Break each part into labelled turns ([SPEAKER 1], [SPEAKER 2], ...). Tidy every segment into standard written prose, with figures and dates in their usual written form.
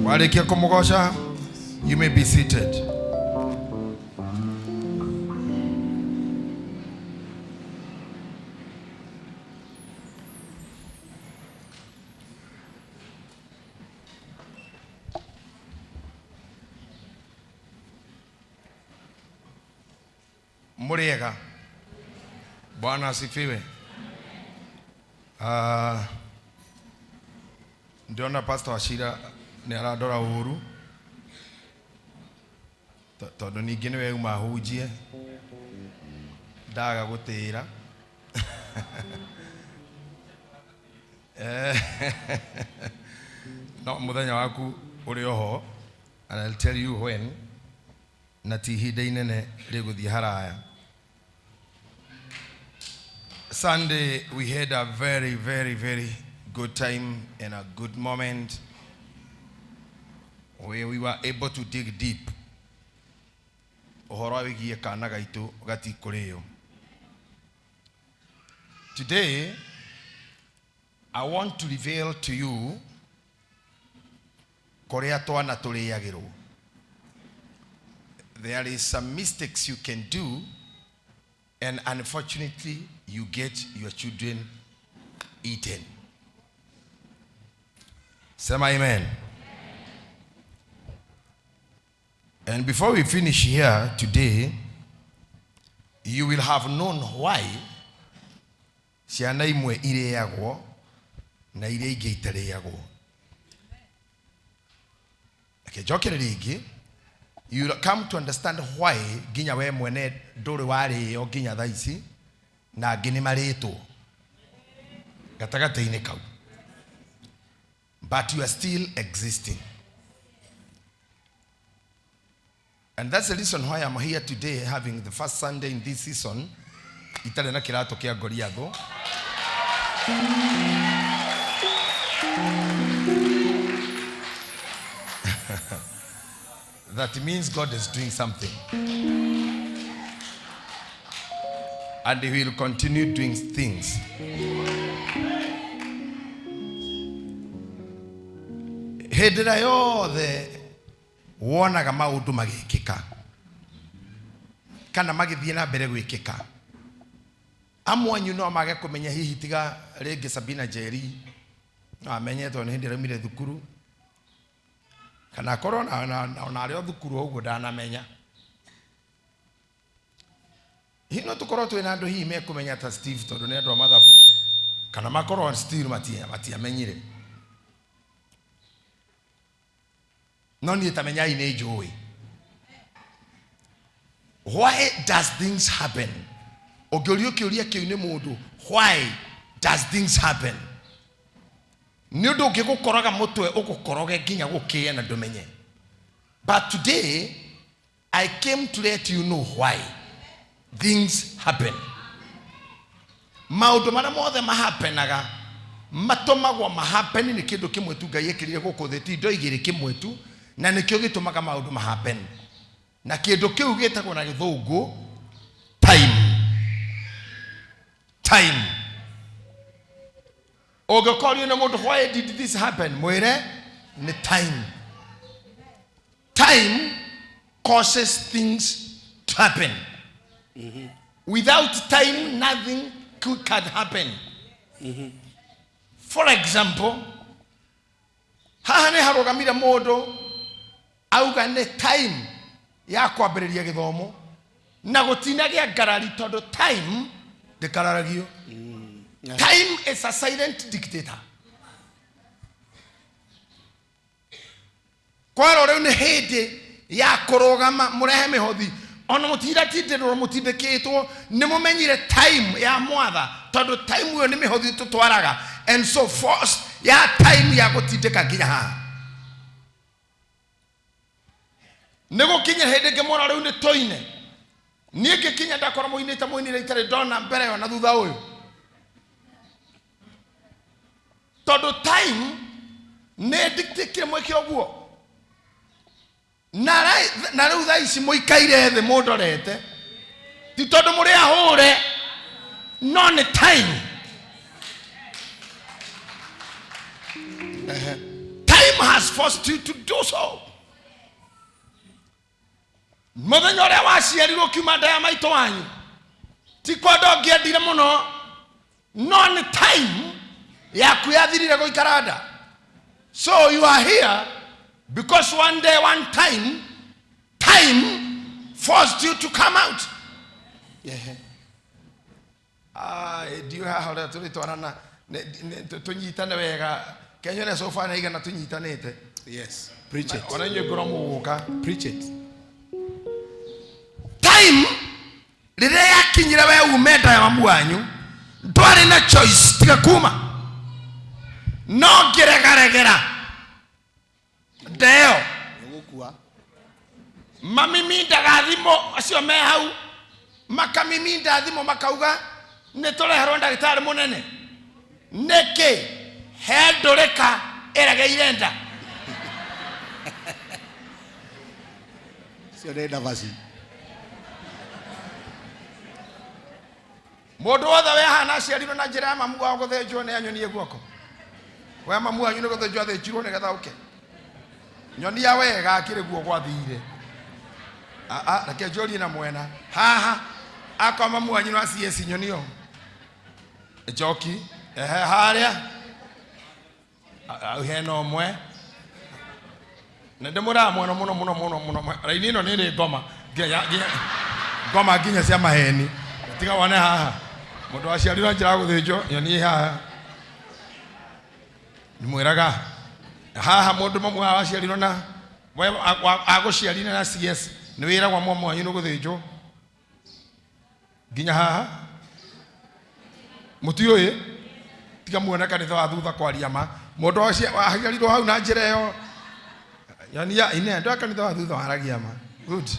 [SPEAKER 1] Walekia kumugosha, you may be seated. Muriega. Bwana asifiwe. Ndiona Pastor Washira ni aradora uhuru. Tondu ningi niwe uma hujie. Ndaga gutira. No muthenya waku uri oho, and I'll tell you when. Na ti ihinda inene riguthii haraya. Sunday we had a very, very, very good time and a good moment where we were able to dig deep. Today, I want to reveal to you there is some mistakes you can do, and unfortunately, you get your children eaten. Say amen. And before we finish here today, you will have known why ciana imwe ireagwo na iria ingi itareagwo. Okay, you will come to understand why ginya we mwene nduri wari o ginya thaici na ngini marito gatagataine kau, but you are still existing. And that's the reason why I'm here today, having the first Sunday in this season. Itale na kirato kia Goliath. That means God is doing something, and He will continue doing things. Hedera yothe wonaga maundu magikika kana magithie na mbere gwikika, amwanyu no mage kumenya hihi tiga rege Sabina Jerry amenyetwo ni hindi ramire thukuru kana korona na ari thukuru uguo ndanamenya. Hino tukorwo twina andu hihi mekumenya ta Steve tondu ni andu mathabu kana makorwo still matiamenyire. No ni tamenyai ni njui. Why does things happen? Ogorio kiuria kiu ni mundu, why does things happen? Ni undu ngigukoroga mutwe ukukoroge ginya gukie na ndumenye. But today I came to let you know why things happen. Maundu mara mothe mahapenaga matomagwo mahappen ni kindu kimwe tu Ngai ekirire guku theti ndo igiri kimwe tu, na nikyo gitumaga maundu mahappen. Na kindu kiu gitagwo na githungu time. Time. Ogokorio na mundu, why did this happen? Mwire ni time. Time causes things to happen. Without time, nothing can happen. For example, haha ne harogamira mundu auga ne time ya kwambiriria githomo na gutinagia ngarari tondu time dekararagio. Time is a silent dictator. Kwa rero ne hede ya kurogama murehe mihothi ona mutira tindero mutindeketwo ni mumenyire time ya mwatha tondu time yo ni mihothi tutwaraga, and so force ya time ya gutindeka nginya ha nego kinya hede ngemora riu ni toine nie ngikinya ndakora muinite muinire itare ndona mbere yo na thutha uyu tondu time ne dictate mweke oguo. Na riu thaa ici muikaire the mundorete ti tondu muri ahure, no ni time. Time has forced you to do muthenya uria waciarirwo kiuma nda ya maitũ wanyu ti kwa ndongiendire muno no ni time yaku yathirire guikara nda. So you are here because one day, one time forced you to come out. Yeah. Do you have to return? Tunyitane wega. Kenyo na sofa na igana tunyitanete. Yes. Preach it. Preach it. Time rire yakinyira we umenda ya mamu wanyu ndwari na choice tiga kuma. No geregara. Deo. Mamiminda gathimo acio me hau makamiminda thimo makauga ne toreherwo ndagitari munene neke hendurika eregeire nda sio nenda basi mundu wothe we hana ciarirwo na njira ya mamu wao guthenjwo ne anyonie guoko we mamu wanyu ne guthenjwo athechirwo ne getha uke nyoni ya wega akire guo gwathire reke njori na mwena haha akwa mamu wanyu na CS nyonio joki haria heno mwe na ndemura muno raini no ni ngoma ngoma ginya cia maheni tiga wone haha mundu aciarirwo njira guthinjo nyoni haha ni mwiraga haha mundu mamu aciarirwo na aguciarina na CS ni wira wa mwamu wanyu no guthinjo ginya haha mutu uyu tiga muona kanitha wa thutha kwaria ma mundu aciarirwo hau na njira yo yani ya ine ndo kanitha wa thutha waragia ma good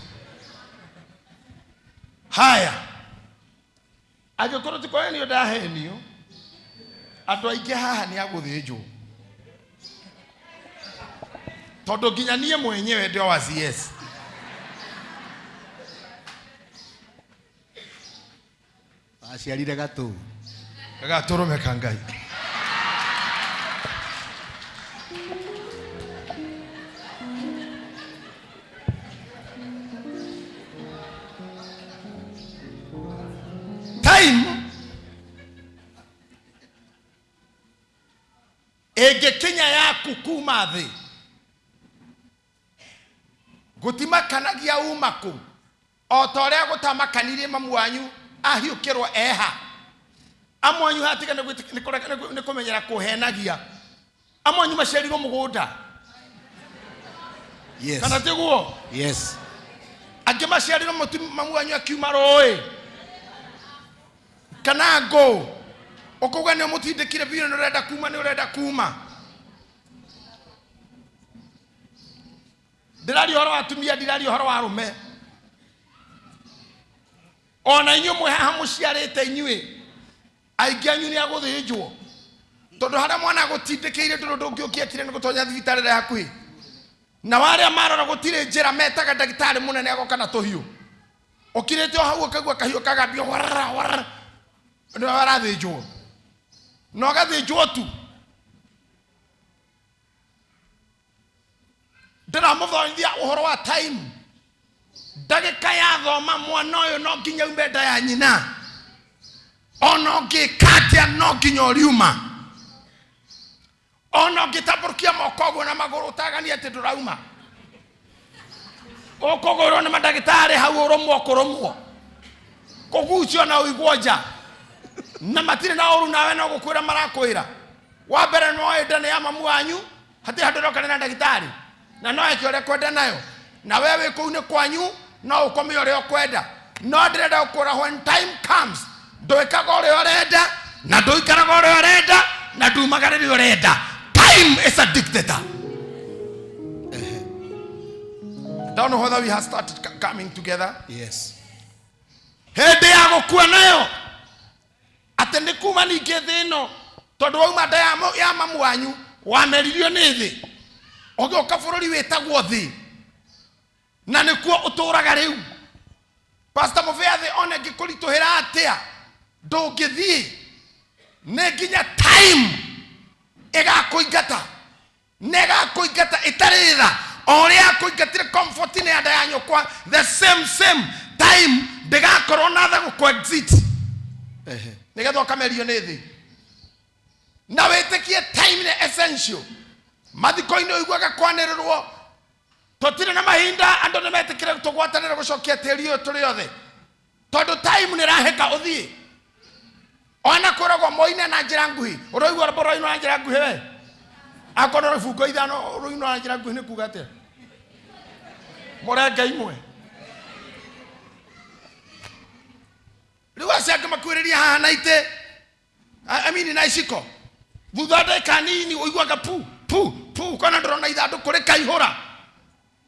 [SPEAKER 1] haya agikoro tikoe ni ndahenio andu aingi haha ni aguthinjwo tondu nginya nie mwenyewe ndio wa CS aciarire gatũrũme kangai time ege Kenya yaku kuma thi gutimakanagia umaku o toria gutamakanirie mamu wanyu ahiukirwo eha amwanyu hatika ni kumenyera kuhenagia amwanyu macerirwo mugunda yes kana tiguo yes ange macerirwo mamu wanyu akiuma roi kana go okuga ni mutindikire biro ni urenda kuma ndirari horo atumia ndirari horo wa rume ona inyu mwe haha muciarite inyui aingi anyu ni aguthinjwo tondu haria mwana gutindikiire tondu ndungiukietire ni gutonya thibitari ya hakuhi na waria marora gutire njira metaga ndagitari munene agoka na tuhiu ukirite o hau ukagua kahiu kagambio warra ni warathinjwo no gathinjwo tu ndira muthonithia uhoro wa time ndagika ya thoma mwana uyu no nginya umbenda ya nyina ono ngikatia no nginya uriuma ono ngitaburukia moko na maguru tagania ati ndurauma okogoro na madagitari hau uromwo kuromwo kugucio na uigwoja na matire na oru nawe no gukwira marakwira wa mbere no endane ya mamu wanyu hati handoka na ndagitari na no eke ore kwenda nayo na wewe kuune kwanyu no ukome ore okwenda no ndirenda ukura when time comes ndoikaga ore orenda na ndoikaraga ore orenda na ndumagarire orenda. Time is a dictator. Don't know whether we have started coming together. Yes. Hede ya gukua nayo atende kuma ninge thino tondu wauma nda ya mamu wanyu wameririo ni thi ogioka bururi wetagwo thi na nikuo uturaga riu. Pastor Muveathi one gikurituhira atia ndungithii ne ginya time igakuingata nega kuingata itaritha oria kuingatire comfort ni ada yanyu kwa the same time dega corona tha coexist nigetho kamerio ni thi na wetikie time ni essential mathiko-ini uiguaga kwanĩrĩrwo totire na mahinda andu ni metikire tugwatanĩra gucokia tĩri ũyũ tũrĩ othe tondu time ni raheka uthie ona koragwo moine na njĩra nguhĩ ũroigua boroino na njĩra nguhĩ we akorwo rũbungo ithano ũroino na njĩra nguhĩ nĩ kuuga atĩa mũrenga imwe rĩu acio angĩ makuhĩrĩria haha na itĩ na iciko thutha ndagĩka nini ũiguaga pu kana ndĩrona ithandũkũ rĩkaihũra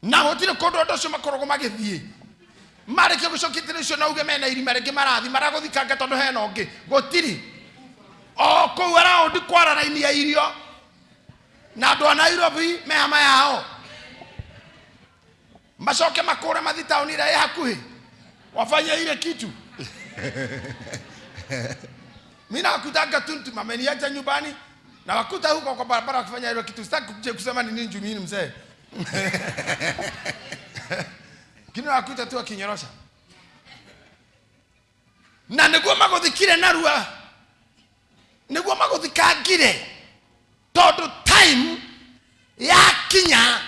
[SPEAKER 1] na gũtirĩ kũndũ andũ acio makoragwo magĩthiĩ marĩkia gũcokia tĩri ũcio na uge mena irima rĩngĩ marathi maragũthikanga tondũ hena ũngĩ gũtirĩ o kũu araundi kwara raini ya irio na andũ a Nairobi mehama yao macoke makũre mathi taũni ĩrĩa ĩ hakuhĩ wafanye ile kitu mimi nakutaka tu mameniacha nyumbani na wakuta huko kwa barabara wakifanya ile kitu sitaki kusema ni nini mimi mzee kino wakuta tu akinyorosha na niguo maguthikire narua niguo maguthikangire todo time ya kinya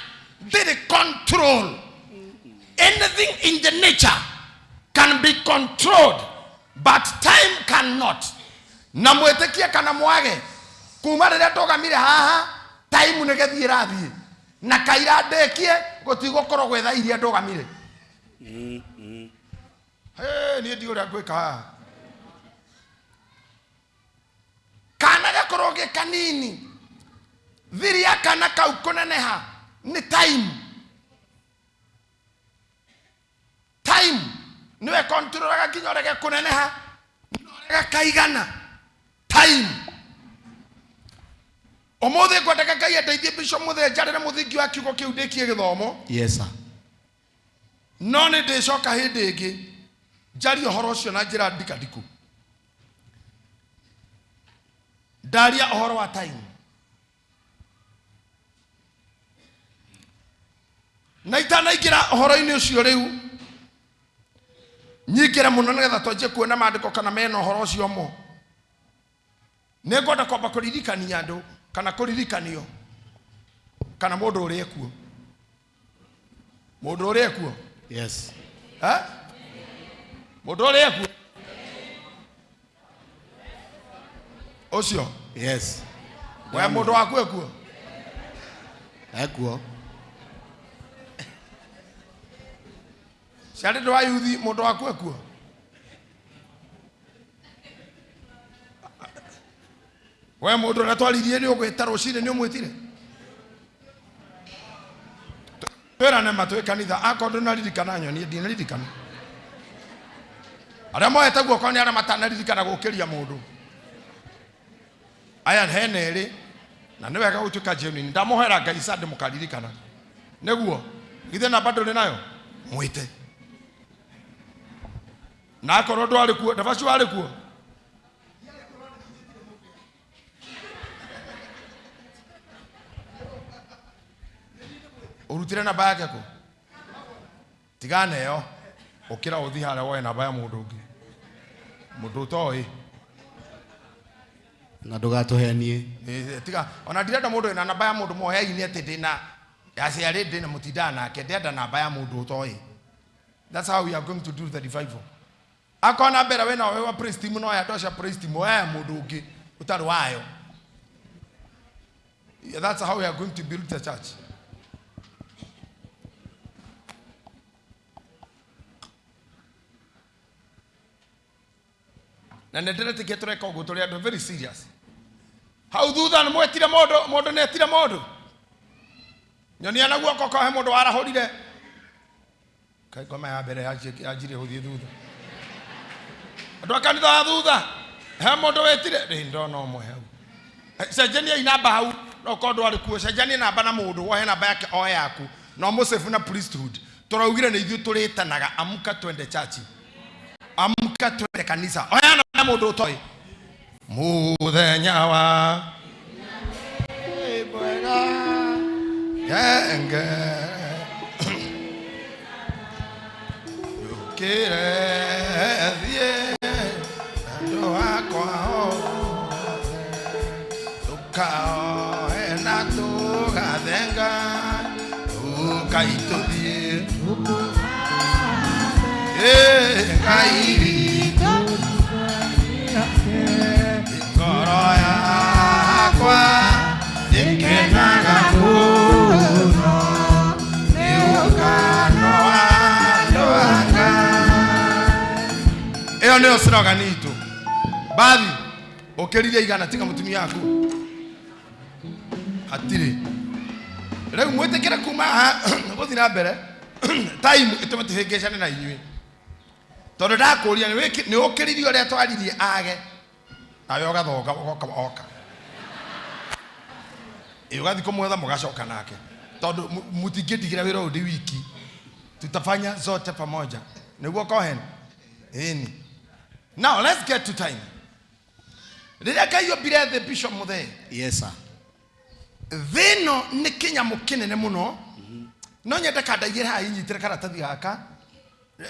[SPEAKER 1] they control anything in the nature can be controlled but time cannot na mwetikia kana mwage kuma rĩrĩa ndogamire haha time nĩgethie rathie na kaira ndekie gũtigwo korwo gwetha iria ndogamire niĩ ndi ũrĩa ngwĩka haha kana gakorwo gĩ kanini thiri ya kana kau kũneneha nĩ time niwe controlaga nginya ũrĩa gĩkũneneha na kaigana time omothe kwendeka Ngai ateithie Bishop Muthee njarĩre mũthingi wa kiugo kĩu ndĩkie gĩthomo
[SPEAKER 2] yes sir
[SPEAKER 1] no nĩ ndĩcoka hĩndĩ ĩngĩ njaria ũhoro ũcio na njĩra ndikadiku ndaria ũhoro wa time na itanaingĩra ũhoro-inĩ ũcio rĩu nyingĩre mũno nĩgetha twanjie kuona maandĩko kana mena ũhoro ũcio mo nĩngwenda kwamba kũririkania andũ kana kũririkanio kana mũndũ ũrĩa ekuo mũndũ ũrĩa ekuo
[SPEAKER 2] yes
[SPEAKER 1] mũndũ ũrĩa ekuo ũcio
[SPEAKER 2] yes
[SPEAKER 1] we mũndũ waku ekuo ciarĩ ndũ wa yuthi mũndũ waku ekuo we mũndũ ũrĩa twaririe nĩ ũgwĩta rũcinĩ nĩ ũmwĩtire twĩrane matwĩ kanitha akorwo ndũnaririkana nyoni ndinaririkana arĩa moete guoko nĩ arĩa matanaririkana gũkĩria mũndũ aya hena erĩ na nĩ wega gũtuĩka genuine ndamũhera Ngai sa ndĩmũkaririkana nĩguo githĩ namba ndũrĩ nayo mwĩte na akorwo ndwarĩ kuo ndabaci warĩ kuo urutire namba yake ko tigana yo ukira uthi harĩa woe namba ya mũndũ ũngĩ mũndũ ũtoĩ
[SPEAKER 2] na ndũgatũhenie
[SPEAKER 1] tiga ona ndirenda mũndũ ena namba ya mũndũ moheini atĩ ndĩna yaciarĩ ndĩna mũtindaga nake ndenda namba ya mũndũ ũtoĩ that's how we are going to do the revival akona mbere wena wa praise team no ya ndosha praise team oya mũndũ ũngĩ ũtarĩ wayo that's how we are going to build the church na nĩndĩretikia tũreka ũguo tũrĩ andũ very serious hau thutha nĩ mwetire mũndũ nĩ etire mũndũ nyonia na guoko kahe mũndũ warahũrire kai ngoma ya mbere yanjire gũthiĩ thutha andũ a kanitha wa thutha he mũndũ wetire ndona ũmwe hau cenjania namba hau no korwo ndwarĩ kuo cenjania namba na mũndũ wohe namba yake o yaku no mũcebu na priesthood tũraugire nĩ ithuĩ tũrĩtanaga amuka twende church amuka twende kanisa oya na mũndũ ũtoĩ muthenya wa bwega yenge Kirethie ando akwa tukao ena tugathenga ukaitudie kairi ngoro yakwa ikenaga muno Eo neo slogan itu. Bathi okeriria igana tiga mutumia yaku. Atire. Reu mwetekera kuma guthi na mbere. Time itumatihengecane na inyui. Tondu ndakuria ni okeririo ria twaririe age. Nawe ugathoga oka. Ugathi kumwetha mugacoka nake. Tondu mutingidigira wira undi wiki. Tutafanya zote pamoja. Niguo Cohen. Now let's get to time. The Bishop Muthe.
[SPEAKER 2] Yes, sir.
[SPEAKER 1] Thino ni kinya mukinene muno. No nyenda kadagira ha inyitere karatathi gaka.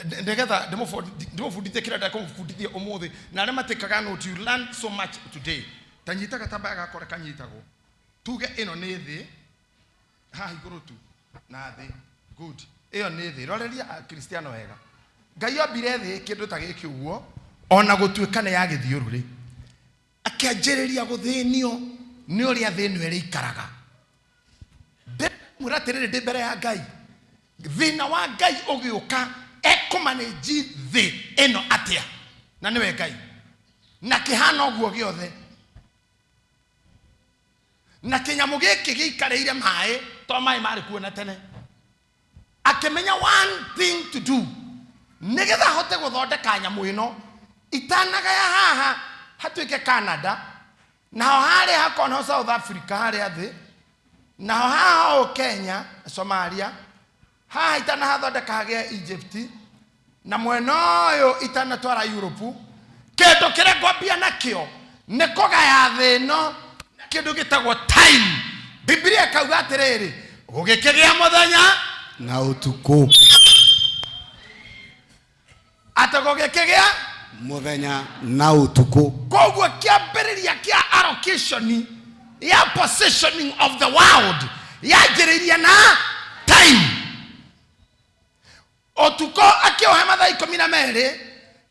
[SPEAKER 1] Ndegetha ndimufundithie kira ndakumufundithia umuthi na arĩa matikaga note, you learn so much today. Tanyita gatamba gakore kanyitago. Tuge ino nĩ thĩ. Ha igũrũ tu na thĩ. Good. Iyo nĩ thĩ. Roreria Kristiano wega. Ngai ombire thĩ kĩndũ ta gĩkĩ ũguo ona gũtuĩka nĩ ya gĩthiũrũrĩ. Akĩanjĩrĩria gũthĩnio nĩ ũrĩa thĩ ĩno ĩrĩikaraga. Mũratĩrĩrĩ ndĩ mbere ya Ngai. Thĩna wa Ngai ũgĩũka ekũmanĩnji thĩ ĩno atĩa. Na nĩwe Ngai. Na kĩhana ũguo gĩothe. Na kĩnyamũ gĩkĩ gĩikarĩire maĩ to maĩ marĩ kuo na tene. Akĩmenya one thing to do. Negetha hote guthondeka nyamu ino itanaga ya haha hatuike Canada nao hali hakona South Africa hali athi nao haha Kenya Somalia haha itana hathondeka hagia Egypt na mwena uyu itana twara Europe kendo kire ngwambia nakio nikoga ya thino kindu gitagwo time. Biblia kauga atiriri gugikigia muthenya
[SPEAKER 2] na utuku
[SPEAKER 1] atagogekegea
[SPEAKER 2] muthenya na utuku.
[SPEAKER 1] Koguo kiambiriria kia allocation ya positioning of the world yanjiriria na time. Otuko akiohe mathaa 12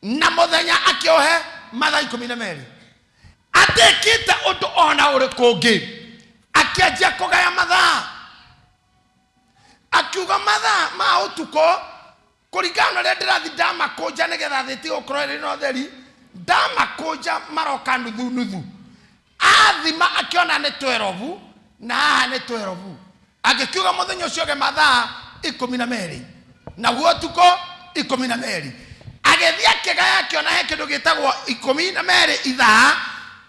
[SPEAKER 1] na muthenya akiohe mathaa 12. Atekite undu ona uriku ungi akianjia kugaya mathaa akiuga mathaa ma utuko kuringana na ndirathi ndamakunja nigetha thiti gukorwo ri no theri ndamakunja maroka nuthu athima akiona ni 12 na haha ni 12 agikiuga muthenya ucio ge mathaa 12 na guotuko 12 agethia kigaya akiona he kindu gitagwo 12 ithaa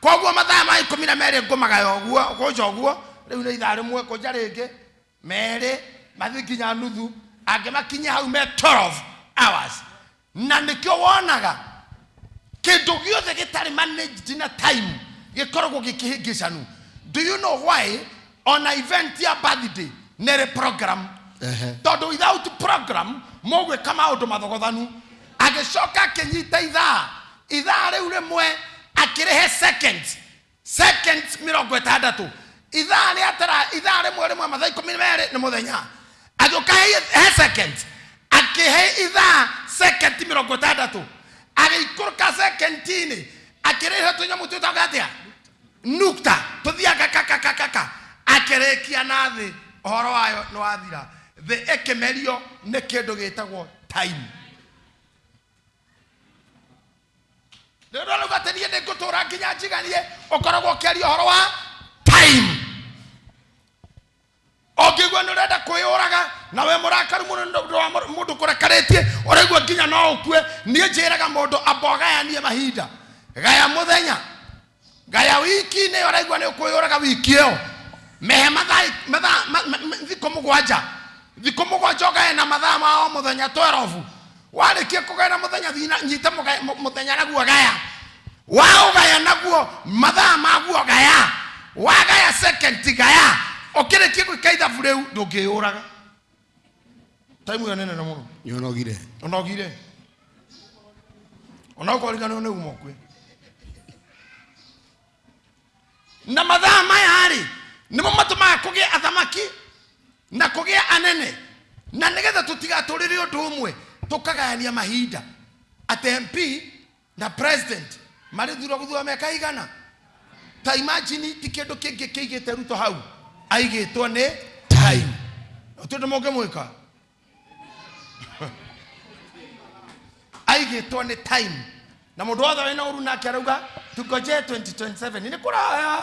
[SPEAKER 1] koguo mathaa ma 12 ngumagayo oguo kunja oguo riu ni ithaa rimwe kunja ringi meri mathikinya nuthu angemakinya hau me 12 hours na nikio wonaga kindu giothe gitari managed na time gikoragwo gikihingicanu. Do you know why on an event ya birthday nere program todo without program mogwe kama undu mathogothanu agicoka kinyita ithaa riu rimwe akirehe seconds 60 ithaa ni atara ithaa rimwe mathaa 12 ni muthenya agoka he seconds akihe ithaa second 60 agikuruka secondini akirehe tunyamu tutagatia nukta tuthiaga kaka akirekia nathi horo wayo no athira the ekemerio ne kindu gitagwo time. Ndero lugatenie ne gutura nginya njiganie ukoragwo kiaria horo wa time. Ogigwa nurenda kwiyuraga nawe murakaru mundu kurakaritie uregwa nginya no ukue nie njiraga mundu abogaya nie mahinda gaya muthenya gaya wiki ne uregwa ne kwiyuraga wiki iyo mehe mathaa thiko mugwanja gaya na mathaa ma muthenya 12 warikie kugaya na muthenya nyita muthenya naguo gaya wao gaya naguo mathaa maguo gaya wagaya second gaya okere kiku kaida fureu ndungiyuraga time yo nene na muno
[SPEAKER 2] yonogire
[SPEAKER 1] onogire Onakorigana one umokwe. Na mathaa maya rĩ nimo matumaga kũgĩa athamaki na kũgĩa anene na nĩgetha tũtigatũrĩre ũndũ ũmwe tũkagayania mahinda ati MP na president marĩthurwo gũthura mĩaka igana. Ta imagine ti kĩndũ kĩngĩ kĩigĩte Ruto hau aigĩtwo nĩ time. Tũndũ mũngĩmwĩka aigĩtwo nĩ time na mũndũ wothe wĩna ũru nake arauga tugoje 2027 nĩ kũraya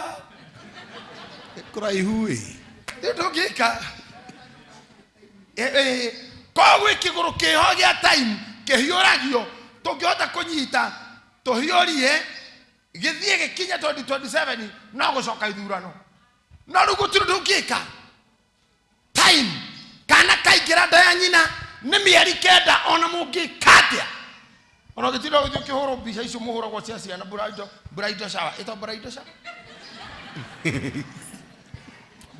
[SPEAKER 2] kuraihu
[SPEAKER 1] ndũngĩka koguo kĩgũrũ kĩho gĩa time kĩhiũragio tũngĩhota kũnyita tũhiũrie gĩthiĩ gĩkinya 2027 no gũcoka ithurano no rĩu gũtirĩ ndũngĩka. Time kana kaingĩra nda ya nyina nĩ mĩeri 9 ona mũngĩka atĩa. Ona gĩtiro gĩthiĩ kĩhũrwo mbica icio mũhũragwo cia ciana bridal shower ĩtwa bridal shower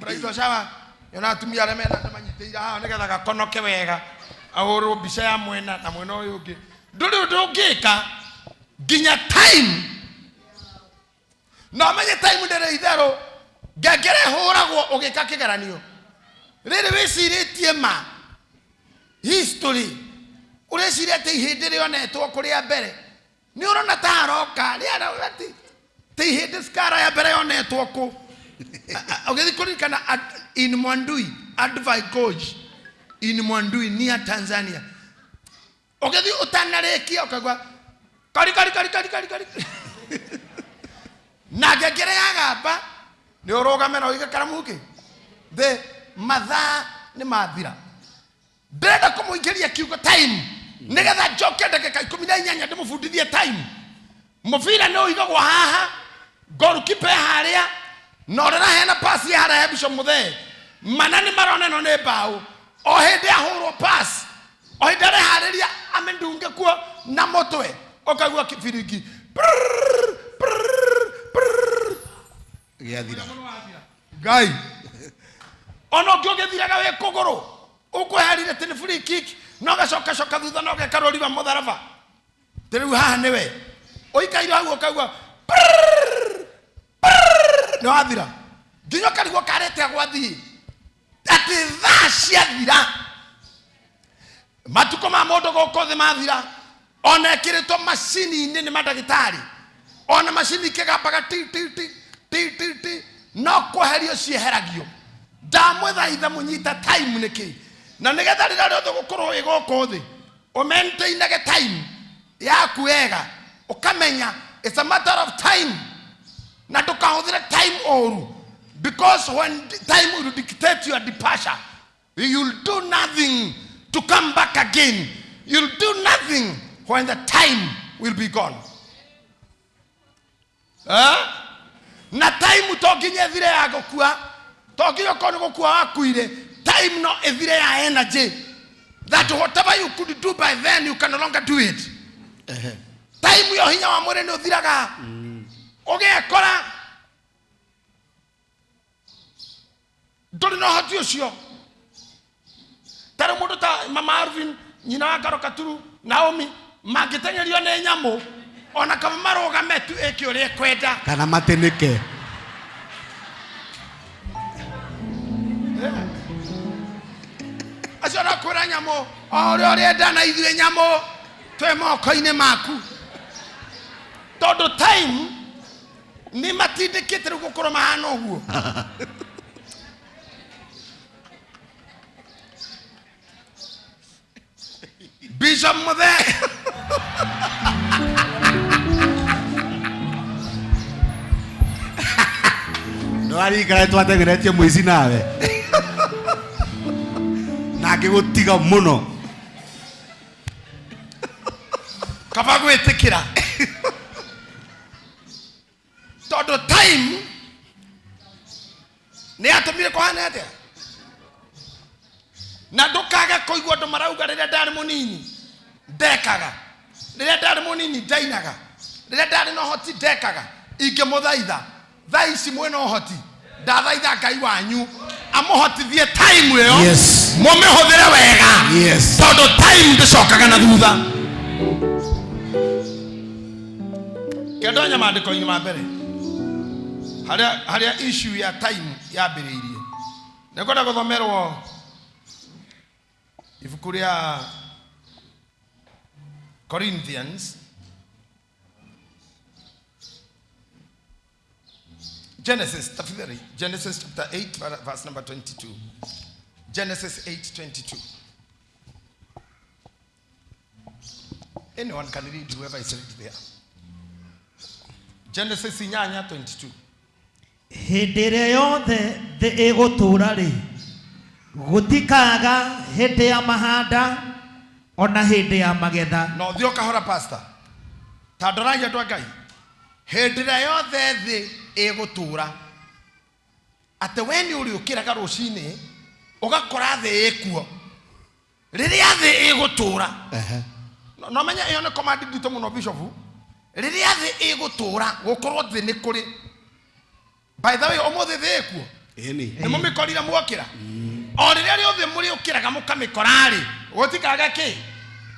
[SPEAKER 1] bridal shower yona atumia arĩa mena nda manyitĩire haha nĩgetha gakonoke wega ahũrwo mbica ya mwena na mwena ũyũ ũngĩ ndũrĩ ndũngĩka nginya time. No menye time ndĩrĩ itherũ ngengere hũragwo ũgĩka kĩgeranio rĩrĩ wĩcirĩtie ma history ureciria ati ihĩndĩ rĩonetwo kũrĩa mbere nĩ ũrona ta aroka rĩara ati ti ihĩndĩ skara ya mbere yonetwo kũ ũgĩthi kũririkana in Mwandui Advai Gorge in Mwandui near Tanzania ũgĩthi ũtanarĩkia ũkagwa kari na ngengere ya gamba nĩ ũrũgame na ũige karamuki the mathaa nĩ mathira. Ndĩrenda kũmũingĩria kiugo time nĩgetha njoke ndagĩka 18 ndĩmũbundithie time. Mũbira nĩ ũigagwo haha goalkeeper harĩa na ũrera hena pass ya harĩa Bishop Muthee mana nĩ maroneno nĩ mbaũ o hĩndĩ ahũrwo pass o hĩndĩ areharĩria amendunge kuo na mũtwe ũkaigua kĩbiringi
[SPEAKER 2] gĩathira
[SPEAKER 1] Ngai ona ũngĩthiraga wĩ kũgũrũ ũkwĩharire tene free kick no gacoka thutha no gekarũriba mũtharaba rĩu haha nĩwe ũikaire hau ũkaigua nĩ wathira nginya karigwo karete gwathii ati thaa ciathira matuko ma mũndũ gũkũ thĩ mathira ona ekĩrĩtwo macini-inĩ nĩ mandagĩtarĩ ona macini kĩgambaga ti no kweherio cieheragio. Ndamwĩthaitha mũnyita time nĩkĩ na nĩgetha rĩrĩa rĩothe gũkorwo wĩ gũkũ thĩ ũmaintainage time yaku wega ũkamenya it's a matter of time na ndũkahũthĩre time ũru because when time will dictate your departure you'll do nothing to come back again. You'll do nothing when the time will be gone. Na time toginya thire ya gũkua toginya kono gũkua wakuire time no ethire ya energy that whatever you could do by then you can no longer do it. Time yo hinya wa mwĩrĩ nĩ ũthiraga ũgekora ndũrĩ na ũhoti ũcio. Tara mũndũ ta Mama Arvin nyina wa Karoka Turu Naomi mangĩtengerio nĩ nyamũ ona kama marũgame tu ĩkĩ ũrĩa kwenda
[SPEAKER 2] kana matĩnĩke
[SPEAKER 1] acio arakwĩra nyamũ o ũrĩa ũrĩenda na ithuĩ nyamũ twĩ moko-inĩ maku tondũ time nĩ matindĩkĩte rĩu gũkorwo mahana ũguo. Bishop Muthee
[SPEAKER 2] no arikara twategeretie mũici nawe na ngĩgũtiga mũno
[SPEAKER 1] kaba gwĩtĩkĩra tondũ time nĩ atũmire kũhana atĩa na ndũkage kũigua andũ marauga rĩrĩa ndarĩ mũnini ndekaga rĩrĩa ndarĩ mũnini ndainaga rĩrĩa ndarĩ na ũhoti ndekaga ingĩmũthaitha thaa ici mwĩna ũhoti ndathaitha Ngai wanyu amũhotithie time ĩyo mũmĩhũthĩre wega tondũ time ndĩcokaga na thutha. Kendo nyamandiko-ini ma mbere haria issue ya time yambĩrĩirie nĩkwenda gũthomerwo ibuku rĩa Corinthians Genesis chapter 8 verse number 22. Genesis 8:22. Anyone can read, whoever is read there. Genesis 8:22.
[SPEAKER 3] Hĩndĩ ĩrĩa yothe thĩ ĩgũtũũra rĩ, gũtikaga hĩndĩ ya mahanda ona hĩndĩ ya magetha.
[SPEAKER 1] No thio kahora pastor. Tandoranya twa Ngai. Hĩndĩ ĩrĩa yothe thĩ ĩgũtũũra. Ate weni uri ukiraga rucini ugakora thĩ ĩkuo. Rĩrĩa thĩ ĩgũtũũra. No menya iyo ne command ndito muno bishop. Rĩrĩa thĩ ĩgũtũũra gũkorwo thĩ nĩ kũrĩ. By the way, omothe thĩ ĩkuo. Nĩ mũmĩkorire mwokĩra. O rĩrĩa rĩothe mũrĩ ũkĩraga mũkamĩkora rĩ, gũtikaga kĩ?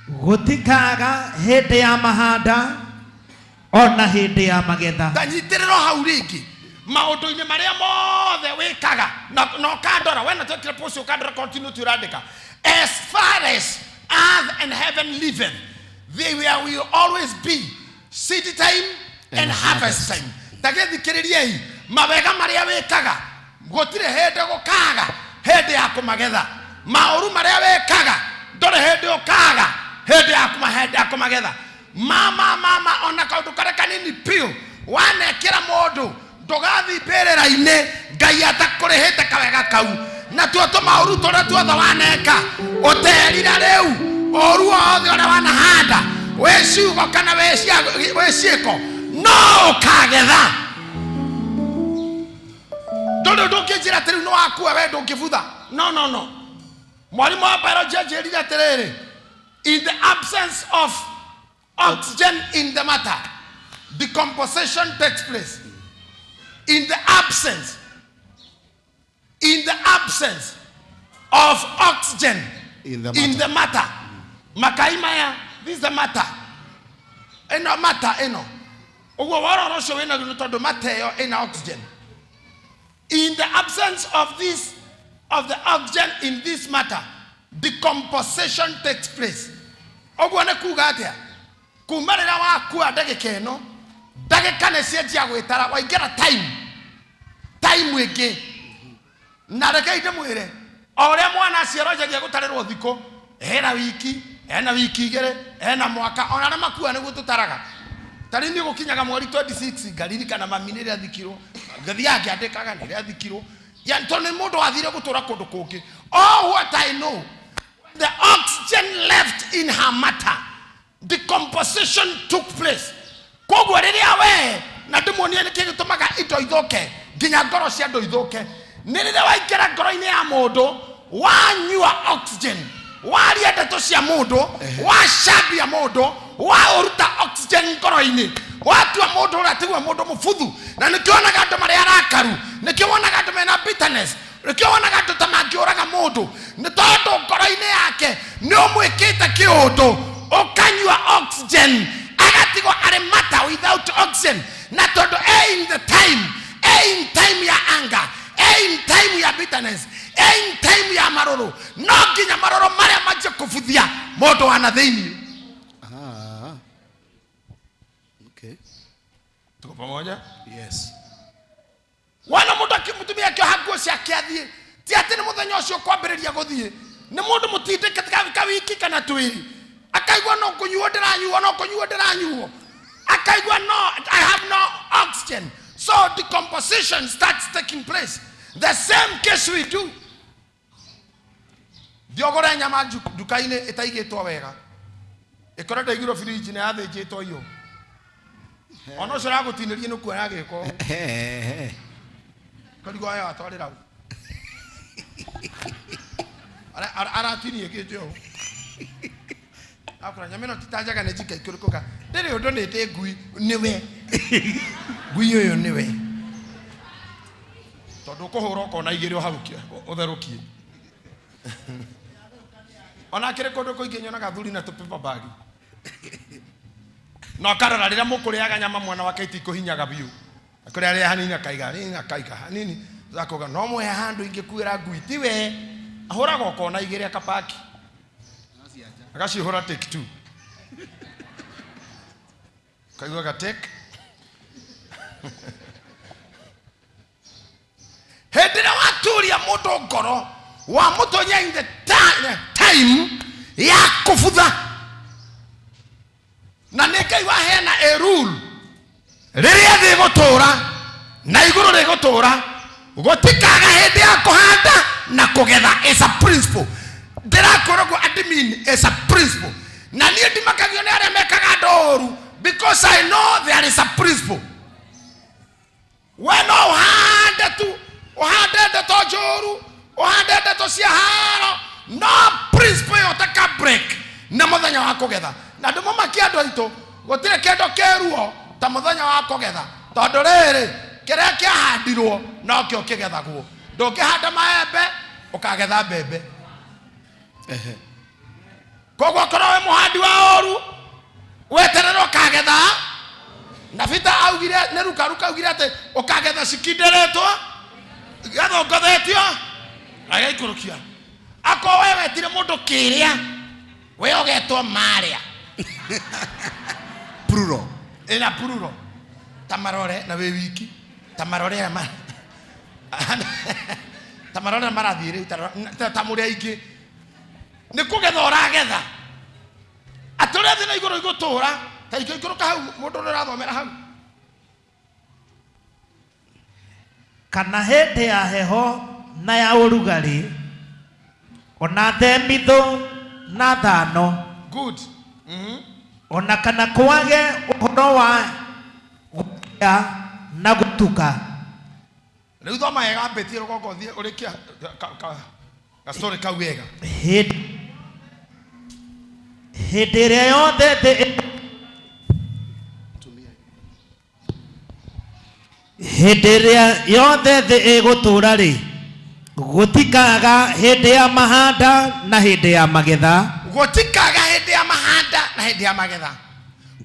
[SPEAKER 3] Gũtikaga hĩndĩ ya mahanda ona hĩndĩ ya magetha.
[SPEAKER 1] Ndanyitĩrĩrwo hau rĩngĩ. Maũndũ-inĩ marĩa mothe wĩkaga na ũkandora wena twekire post ũkandora continue to radika. As far as earth and heaven liveth, they will always be seed time and harvest time. Tagethikĩrĩriai mawega marĩa wĩkaga gũtirĩ hĩndĩ gũkaga hĩndĩ ya kũmagetha. Maũru marĩa wĩkaga ndũrĩ hĩndĩ ũkaga hĩndĩ ya kũmagetha. Mama ona kaũndũ karĩa kanini piũ wanekĩra mũndũ ndogathi mbĩrĩra-inĩ Ngai atakũrĩhĩte kawega kau. Na tuo tũmaũru tũrĩa tuothe waneka ũterira rĩu ũru wothe ũrĩa wanahanda wĩ ciugo kana wĩ ciĩko no ũkagetha. Ndũngĩnjĩra atĩrĩu nĩ wakua we ndũngĩbutha. No. Mwarimu wa biology anjĩrire atĩrĩrĩ, in the absence of oxygen in the matter, decomposition takes place. In the absence of oxygen in the matter. Makaimaya, this is the matter. Matter. Ugo waroro show ena gunotodo matter in oxygen. In the absence of the oxygen in this matter, decomposition takes place. Ugo ne kugatia. Kumarira wa kuwa dagika eno. Dagika ne sieti ya gwetara wa igera time wege. Na reke ite mwire. Ore mwana aciarwo njagia gutarĩrwo thiko. Ena wiki igere, ena mwaka. Ona na makuwa nĩguo tutaraga. Tari nĩ gũkinyaga mweri 26 ngaririka na mami nĩrĩa thikirwo. Ngathi yake andĩkaga nĩrĩa thikirwo. Ya ntone mũndũ athire gũtũra kũndũ kũngĩ. Oh, what I know. The oxygen left in her matter. Decomposition took place. Koguo rĩrĩa we na ndĩmuonie nĩkĩ gĩtũmaga indo ithoke nginya ngoro cia andũ ithoke. Nĩ rĩrĩa waingĩra ngoro-inĩ ya mũndũ wanyua oxygen, waria ndeto cia mũndũ, wacambia mũndũ, waũruta oxygen ngoro-inĩ, watua mũndũ ũrĩa atigua mũndũ mũbuthu. Na nĩkĩo wonaga andũ marĩa arakaru, nĩkĩo wonaga andũ mena bitterness, nĩkĩo wonaga andũ ta mangĩũraga mũndũ. Nĩ tondũ ngoro-inĩ yake nĩ ũmwĩkĩte kĩũndũ ũkanyua oxygen agatigwo arĩ matter without oxygen. Na tondũ in time ya anger, in time ya bitterness, in time ya maroro, no nginya maroro marĩa manjie kũbuthia mũndũ wana thĩinĩ.
[SPEAKER 2] Okay.
[SPEAKER 1] Tuko pamoja?
[SPEAKER 2] Yes.
[SPEAKER 1] Wana mũndũ akĩmutumia kĩo hakuo ciake athiĩ. Ti atĩ nĩ mũthenya ũcio kwambĩrĩria gũthiĩ. Nĩ mũndũ mũtindĩke ka wiki kana twĩrĩ. Akaigua no kũnyuo ndĩranyuo. Akaigua no, I have no oxygen. So decomposition starts taking place. The same case we do. Diogora nyama dukaine itaigĩtwo wega. Ikora ndaigirwo fridge na yathĩnjĩtwo iyo. Ona ũcio ragũtinĩrie nĩ kuoya gĩko. Karigo aya atwarĩra. Aratinie kĩtio. Akora nyameno titajaga ne jika ikũrũka. Ndĩrĩ ũndũ nĩ ndĩ ngui nĩwe. Ngui ũyũ nĩwe. Tondũ kũhũra ũkona igĩrĩ hau ũtherũkie. Ona kĩrĩ kũndũ kũingĩ nyonaga thuri na tũpepa bag. no karora rira mukurĩaga nyama mwana wake itikuhinyaga biũ kũrĩa rĩa hanini akaiga hanini zakoga no mwe handu ingĩkuĩra ngui tiwe ahũraga ũkona igĩrĩ akapaki agacihũra take 2 kaiguaga take hĩndĩ ĩrĩa waturia mũndũ ngoro wa mũtonya in the time ya kũbutha na nĩ Ngai waheana a rule rĩrĩa thĩ gũtũra na igũrũ rĩgũtũra gũtikaga hĩndĩ ya kũhanda na kũgetha is a principle ndĩrakoragwo admin is a principle na niĩ ndimakagio nĩ arĩa mekaga ndoru because I know there is a principle when uhande ndeto njũru uhande ndeto cia haro no principle yotaka break na mũthenya wa kũgetha na ndũmo makiandũ aitũ gũtirĩ kĩndũ kĩruo ta mũthenya wa kũgetha tondũ rĩrĩ kĩrĩa kĩahandirwo no kĩo kĩgethagwo ndũngĩhanda maembe ũkagetha mbembe koguo korwo wĩ mũhandi wa ũru weterera ũkagetha na Bita augire nĩ ruka augire atĩ ũkagetha cikinderetwo gathongothetio agaikũrũkia akorwo we wetire mũndũ kĩrĩa we ũgetwo marĩa
[SPEAKER 2] Plural.
[SPEAKER 1] ina plural tamarore na we wiki tamarore ma tamarore marathire tamũrĩa ingĩ nĩ kũgetha ũragetha atũrĩa thĩ na igũrũ igũtũra ta ikũrũka hau mũndũ ũrĩa ũrathomera hau
[SPEAKER 3] kana hĩndĩ ya heho na ya ũrugarĩ ona themithũ na thano
[SPEAKER 1] good
[SPEAKER 3] ona kana kwage ũhoro wa gũkĩa na gũtuka
[SPEAKER 1] rĩu thoma wega mbĩtie rũgongo thiĩ ũrĩkia gastori kau wega
[SPEAKER 3] hĩndĩ ĩrĩa yothe thĩ hĩndĩ ĩrĩa yothe thĩ ĩgũtũra rĩ gũtikaga hĩndĩ ya mahanda na hĩndĩ ya magetha
[SPEAKER 1] gũtikaga hĩndĩ ya mahanda na hĩndĩ ya magetha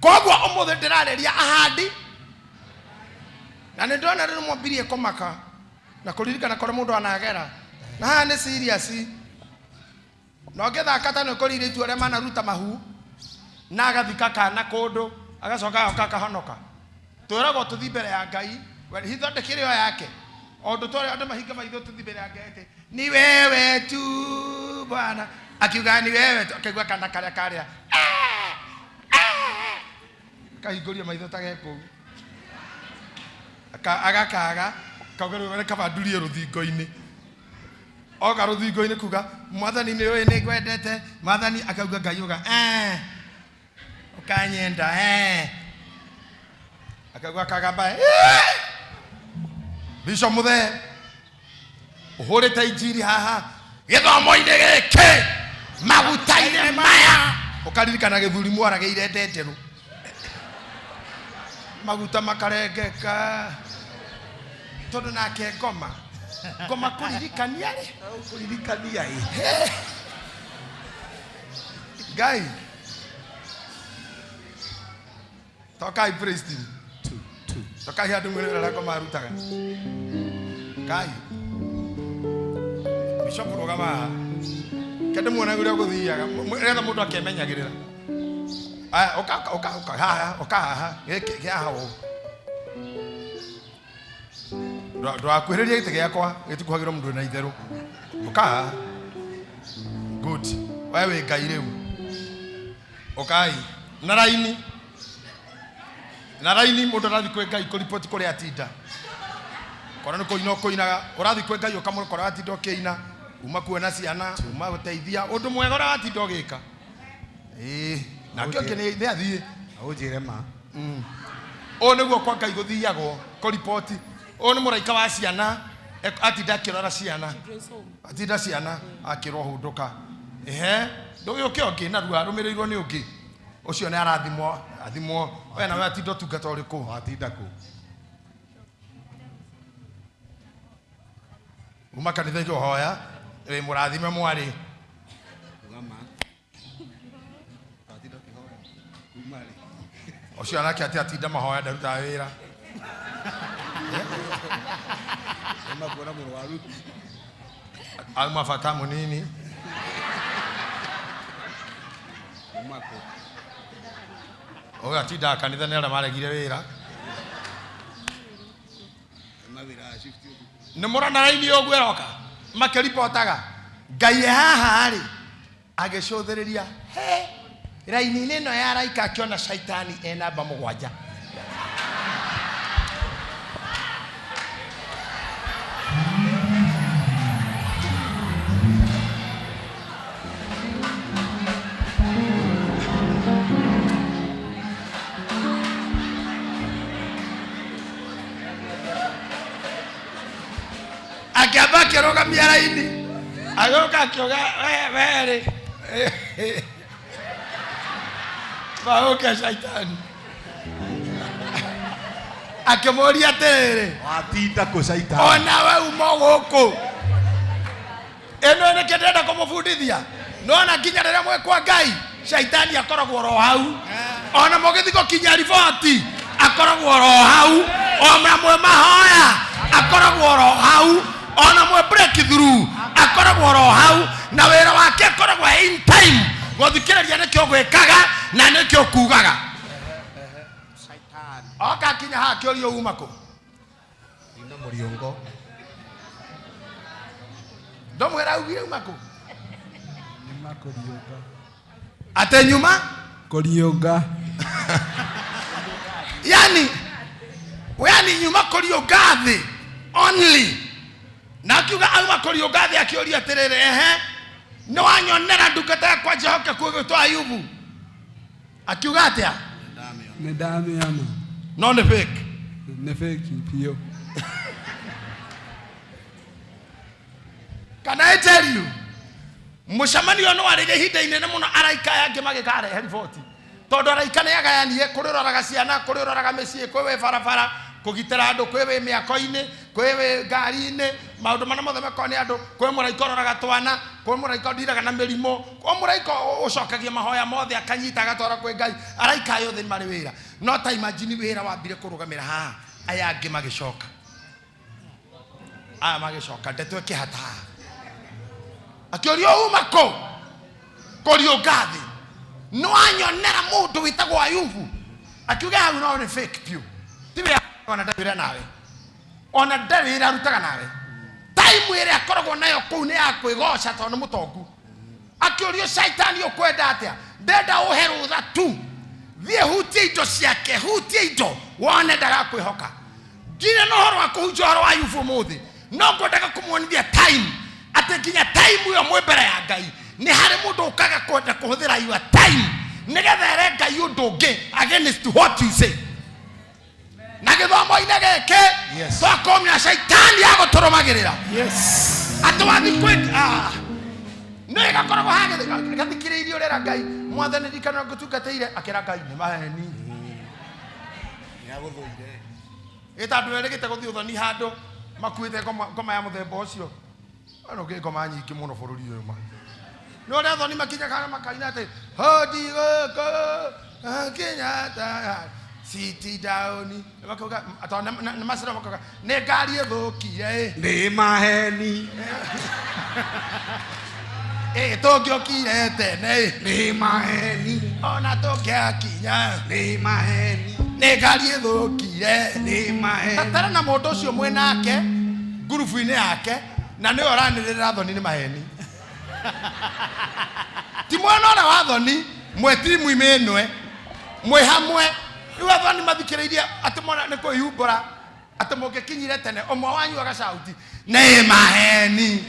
[SPEAKER 1] koguo ũmũthĩ ndĩrarĩria ahandi na nĩ ndona rĩu mwambirie kũmaka na kũririkana kũrĩa mũndũ anagera na haha nĩ serious no ngĩthaka ta nĩ kũrire itua arĩa manaruta mahu na agathika kana kũndũ agacoka akahonoka twĩragwo tũthiĩ mbere ya Ngai hithondekire yo yake o ũndũ twarĩ andũ mahinga maitho tũthiĩ mbere ya Ngai ni wewe tu Bwana akiuga ni wewe akaigua kana karĩa kahingũria maitho tagekũu agakaga kaugerwo kabandurie rũthingo-inĩ oga rũthingo-inĩ kuga mwathani nĩ ũĩ nĩ ngwendete mwathani akauga Ngai uga ũkanyenda akauga kagamba bisho muthe ũhũrĩte injiri haha gĩthomo-inĩ gĩkĩ maguta-inĩ maya ũkaririkana gĩthuri mwaragĩire ndenderũ maguta makarengeka tondũ nake ngoma kũririkania rĩ
[SPEAKER 2] Kuririkania hii.
[SPEAKER 1] Ngai tokai praise team tokai handũ mwĩrĩra ngoma arutaga Ngai bishop rũgama kende muona ũrĩa gũthiaga rĩrĩa mũndũ akemenyagĩrĩra aya oka haha gĩkĩ haha ndwakwĩrĩria gĩtĩ gĩakwa gĩtikuhagĩrwo mũndũ na itherũ oka good we wĩ Ngai rĩu okai na raini mũndũ arathi kwĩ Ngai kũripoti kũrĩa atinda korwo nĩ kũina ũkũinaga ũrathi kwĩ Ngai ũkamũkora atinda ũkĩina uma kuona ciana uma gũteithia ũndũ mwega ũrĩa atinda ũgĩka na kĩo kĩ nĩ athiĩ
[SPEAKER 2] Aũnjĩre ma.
[SPEAKER 1] ũũ nĩguo kwa Ngai gũthiagwo kũripoti ũũ nĩ mũraika wa ciana atinda akĩrora ciana atinda ciana akĩrwo hũndũka ndũgĩũke ũngĩ narua arũmĩrĩirwo nĩ ũngĩ ũcio nĩ arathimwo we nawe atinda ũtungata ũrĩkũ
[SPEAKER 2] Atinda kũ?
[SPEAKER 1] uma kanitha-inĩ ũhoya wĩ mũrathime mwarĩ
[SPEAKER 2] Ugama. Atinda kĩhoya. Umari.
[SPEAKER 1] Ocio anake ati atinda mahoya ndaruta wira.
[SPEAKER 2] Kuona mũrwaru.
[SPEAKER 1] Alma fata munini. Oya atinda kanitha nĩ arĩa maregire wĩra. Nĩ mũrona raini ũguo ĩroka makĩripotaga Ngai haha rĩ agĩcũthĩrĩria raini-inĩ ĩno ya araika akĩona shaitani namba 7. Akaba kiroga miaraini agoka kioga were baoka shaitani akemoria tere
[SPEAKER 2] Watinda ku shaitani.
[SPEAKER 1] ona we umo goko eno ne kedenda kumufundithia nona kinya rĩrĩa mwekwa Ngai shaitani akoragwo ro hau ona mũgĩthiko kinya riboti akoragwo ro hau ona mwe mahoya akoragwo ro hau ona mwe breakthrough akoragwo ro hau na wĩra wake akoragwo in time gũthikĩrĩria nĩkĩo gwĩkaga na nĩkĩo kugaga shaitani oka kinya ha kĩũrio uma kũ
[SPEAKER 2] Ina mũriongo.
[SPEAKER 1] ndomwĩra ugire uma kũ
[SPEAKER 2] Nima kũrionga.
[SPEAKER 1] ate nyuma
[SPEAKER 2] Kũrionga.
[SPEAKER 1] yani nyuma kũrionga thĩ only na kiuga auma kũrionga thĩ akĩũria atĩrĩrĩ nĩ wanyonera ndungata yakwa Jehova kwĩgĩtwo Ayubu akiuga atĩa
[SPEAKER 2] Nĩ ndamĩama.
[SPEAKER 1] no nĩ fake
[SPEAKER 2] Nĩ fake pio.
[SPEAKER 1] Can I tell you mũcemanio nĩ warĩ ihinda inene mũno araika yangĩ magĩkarehe riboti tondũ araika nĩ agayanie kũrĩ ũroraga ciana kũrĩ ũroraga mĩciĩ kwĩ wĩ barabara kũgitĩra andũ kwĩ wĩ mĩako-inĩ kwĩ wĩ ngari-inĩ maũndũ marĩa mothe mekwo nĩ andũ kwĩ mũraika ũroraga twana kwĩ mũraika ũndiraga na mĩrimũ kwĩ mũraika ũcokagia mahoya mothe akanyita agatwara kwĩ Ngai araika yothe marĩ wĩra no ta imagine wĩra wambire kũrũgamĩra haha aya angĩ magĩcoka aya magĩcoka ndetwe kĩhata akĩũria uma kũ kũrionga thĩ nĩ wanyonera mũndũ wĩtagwo Ayubu akiuga hau no nĩ fake piũ tiwe ona ndawĩra nawe ona ndawĩra arutaga nawe time ĩrĩa akoragwo nayo kũu nĩ ya kwĩgoca tondũ nĩ mũtongu akĩũrio shaitani ũkwenda atĩa ndenda ũhe rũtha tu thiĩ hutie indo ciake hutie indo wone ndagakwĩhoka ndirĩ na ũhoro wa kũhunjia ũhoro wa Ayubu ũmũthĩ no ngwendaga kũmuonithia time atĩ nginya time ĩyo mwĩ mbere ya Ngai nĩ harĩ mũndũ ũkaga kwenda kũhũthĩra your time nĩgetha ere Ngai ũndũ ũngĩ against what you say na gĩthomo-inĩ gĩkĩ twakomia shaitani agũtũrũmagĩrĩra atĩ wathi kwĩka nĩ gakoragwo gathikĩrĩirie ũrera Ngai mwathani ndikana ngũtungatĩire akĩra Ngai nĩ maheni
[SPEAKER 2] Nĩagũthũire.
[SPEAKER 1] ĩta andũ erĩ gĩte gũthiĩ ũthoni handũ makuĩte ngoma ya mũthemba ũcio ano ke ngoma nyingĩ mũno bũrũri ũyũ ma no ũrĩa thoni makinyaga makaina atĩ hodi gũkũ Kenyatta city down makauga atona nĩ macira makauga nĩ ngari ĩthũkire
[SPEAKER 2] Nĩ maheni.
[SPEAKER 1] tũngĩokire tene
[SPEAKER 2] Nĩ maheni.
[SPEAKER 1] ona tũngĩakinya
[SPEAKER 2] Nĩ maheni.
[SPEAKER 1] nĩ ngari ĩthũkire
[SPEAKER 2] Nĩ maheni.
[SPEAKER 1] tatara na mũndũ ũcio mwĩ nake ngurubu-inĩ yake na nĩ oranĩrĩra thoni nĩ maheni ti mwena ũrĩa wa thoni mwe timu ĩmwe mwĩ hamwe rĩu athoni mathikĩrĩirie atĩ mwana nĩ kwĩhumbũra atĩ mũngĩkinyire tene ũmwe wanyu agacauti nĩ maheni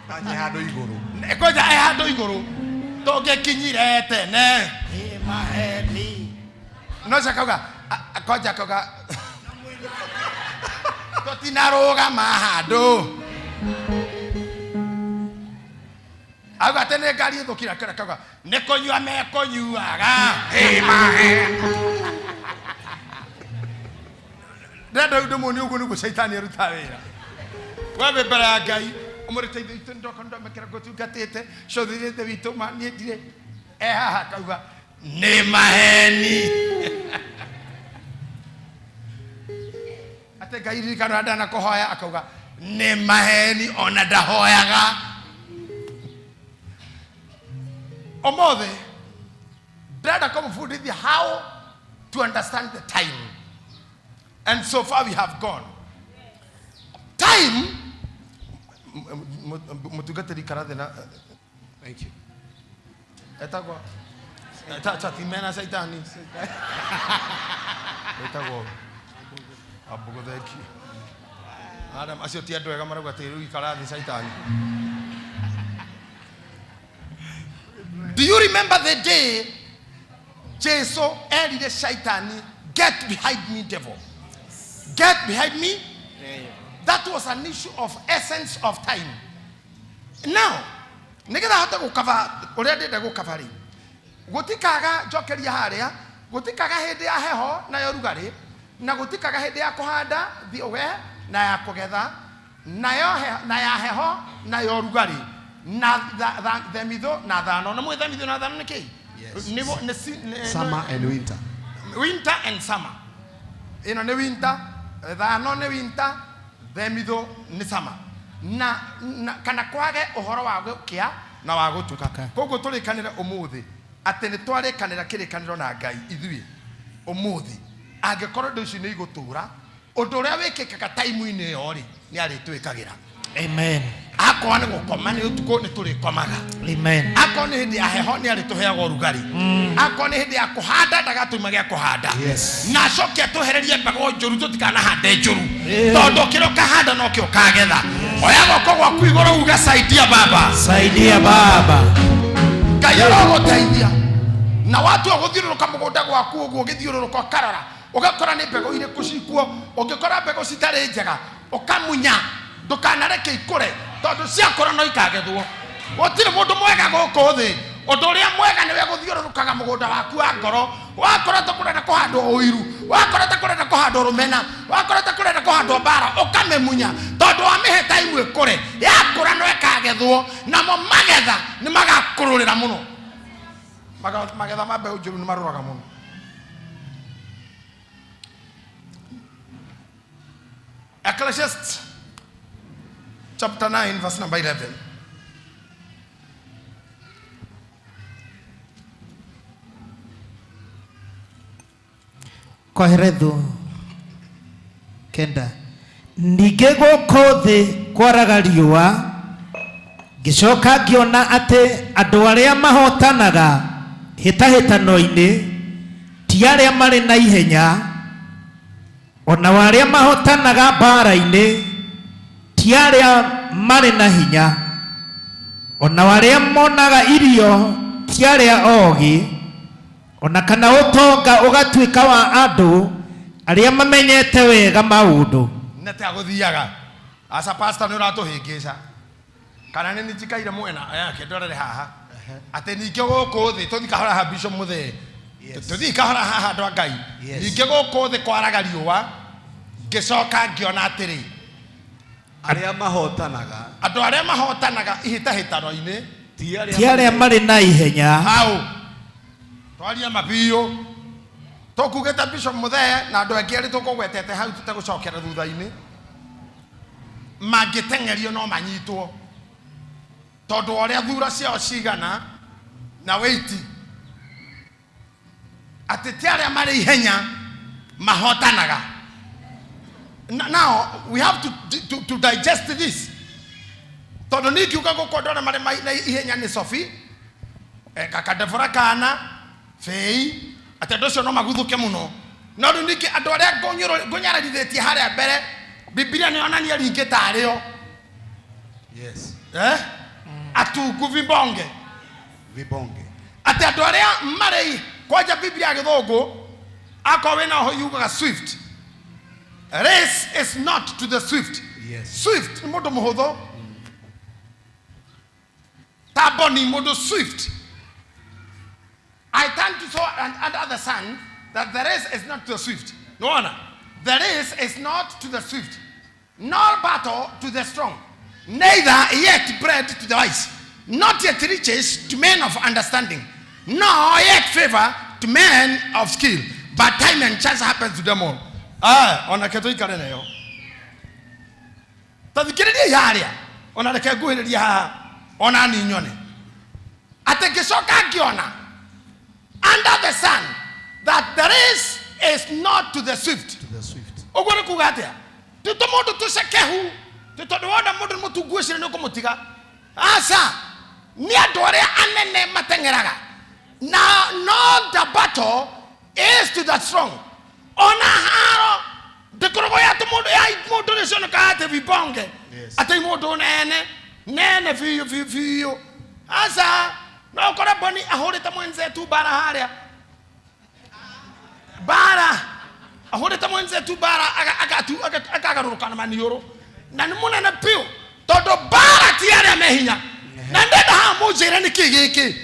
[SPEAKER 2] Tanya handũ igũrũ.
[SPEAKER 1] kwanja handũ igũrũ tũngĩkinyire tene nĩ maheni no cakauga kwanja akauga tũtinarũgama handũ auga atĩ nĩ ngari ĩthũkire akauga nĩ kũnyua mekũnyuaga ndenda rĩu ndĩmuonie ũguo nĩguo shaitani aruta wĩra wee mbere ya Ngai ũmũrĩteithia itũ ndoka ndomekera ngũtungatĩte cũthĩrĩte witũ niĩ ndirĩ haha akauga nĩ maheni. Ate Ngai ririkana ndana kũhoya akauga nĩ maheni ona ndahoyaga. Omothe ndĩrenda kũmũbundithia how to understand the time, and so far we have gone. Time mutungatĩri karathi na
[SPEAKER 2] Thank you.
[SPEAKER 1] etagwo chatimena saitani etagwo abugotheki Adam acio ti andũ ega marauga tĩri karathi saitani. Do you remember the day Jesus erire Shaitani, get behind me, devil? Get behind me. That was an issue of essence of time. Now, nigetha hote gukava uria ndenda gukava ri, gutikaga njokeria haria, gutikaga hindi ya heho na ya rugari, na gutikaga hindi ya kuhanda thiuge na ya kugetha, na ya heho na ya rugari, na themitho na thano. Na mwe themitho na thano niki?
[SPEAKER 2] Yes. Summer and winter.
[SPEAKER 1] Winter and summer. Ino ni winter, thano ni winter, themitho ni summer. Na kana kwage uhoro wa gukia na wa gutuka. Koguo turikanira umuthi ati ni twarikanira kirikaniro na Ngai ithui umuthi angikorwo ndu ici ni igutura undu uria wikikaga time-ini yo ri ni aritwikagira.
[SPEAKER 3] Amen.
[SPEAKER 1] Akwa ni gukoma ni utuko ni turikomaga.
[SPEAKER 3] Amen.
[SPEAKER 1] Akwa ni hindi ya heho ni arituheaga urugari. Akwa ni hindi ya kuhanda ndagatumagia kuhanda.
[SPEAKER 2] Yes.
[SPEAKER 1] Na cokia tuhererie mbego njuru tutikana hande njuru. Tondu kiro kahanda no kio kagetha. Oya goko gwaku iguru uga saidia baba.
[SPEAKER 3] Saidia baba.
[SPEAKER 1] Ngai aroguteithia. Na watu aguthiururuka mugunda gwaku uguo ugithiururuka karora. Ugakora ni mbego ire kucikuo, ugikora mbego citari njega, ukamunya ndukanareke ikure tondu ciakora no ikagethwo. Gutire mundu mwega guku thi. Undu uria mwega niwe guthiururukaga mugunda waku wa ngoro. Wakora ta kurenda kuhandwo uiru, wakora ta kurenda kuhandwo rumena, wakora ta kurenda kuhandwo bara, ukamemunya tondu wa mihe time ikure. Yakura no ikagethwo na mo magetha ni magakururira muno. Magetha mabe ujuru ni maruraga muno. Ecclesiastes chapter 9 verse number 11.
[SPEAKER 3] Koherethu kenda ningĩ gũkũ thĩ kwaraga riũa ngĩcoka ngĩona atĩ andũ arĩa mahotanaga hĩtahĩtano-inĩ ti arĩa marĩ na ihenya, ona arĩa mahotanaga mbara-inĩ ti arĩa marĩ na hinya, ona arĩa monaga irio ti arĩa oogĩ, ona kana utonga ugatuika wa andu aria mamenyete wega maundu.
[SPEAKER 1] Nete aguthiaga asa pastor ni uratuhingica kana ni njikaire mwena yake ndorere haha ate ninge guku thi tuthikahora ha bishop muthe tuthikahora haha andu Ngai ninge guku thi kwaraga riũa ngicoka ngiona atiri
[SPEAKER 2] Aria mahotanaga.
[SPEAKER 1] Andu aria mahotanaga ihitahitano-ini
[SPEAKER 3] ti aria mari na ihenya.
[SPEAKER 1] Hau twaria mabio tukugeta bishop muthe na andu angi ari tukugwetete hau tutagucokera thutha-ini mangitengerio no manyitwo tondu oria thura ciao cigana na weiti ati ti aria mari ihenya mahotanaga. Now we have to digest this. Tondu nikiuga gukondora mari na ihenya ni Sophie kakadevora kana fei atendocio no maguthuke muno no niki andu aria ngonyararithitie haria mbere Biblia ni onania ringi tario.
[SPEAKER 2] Yes.
[SPEAKER 1] Atuku vibonge ati andu aria mari kwaja Biblia githungu akowe na ho yugaga swift. Race is not to the swift.
[SPEAKER 2] Yes.
[SPEAKER 1] Swift ni mundu muhuthu. Tabo ni mundu swift. I thank you so under the sun that the race is not to the swift. No honor. The race is not to the swift, nor battle to the strong, neither yet bread to the wise, not yet riches to men of understanding, No, yet favor to men of skill, but time and chance happens to them all. Ona ketoi karene yo. Tadikiriria yaria. Ona reke guhiriria ha. Ona ni nyone. Atekisoka giona. Under the sun, that the race is not to the swift.
[SPEAKER 2] To the swift.
[SPEAKER 1] Ogore kugatia. Tito modo tu sekehu. Tito doda modo motu guesire no komotiga. Asa. Ni adore anene matengeraga. Now, not the battle is to the strong. Ona haro. The krogoya to modo ya modo ne sono kaate vibonge.
[SPEAKER 2] Yes.
[SPEAKER 1] Ate modo nene fiyo. Asa. No kora boni ahore ta mwenze tu bara haria. Bara ahore ta mwenze tu bara aga ruka na manioro. Na nimuna na pio. Todo bara tiare mehinya. Na ndenda ha mujere ni kigiki.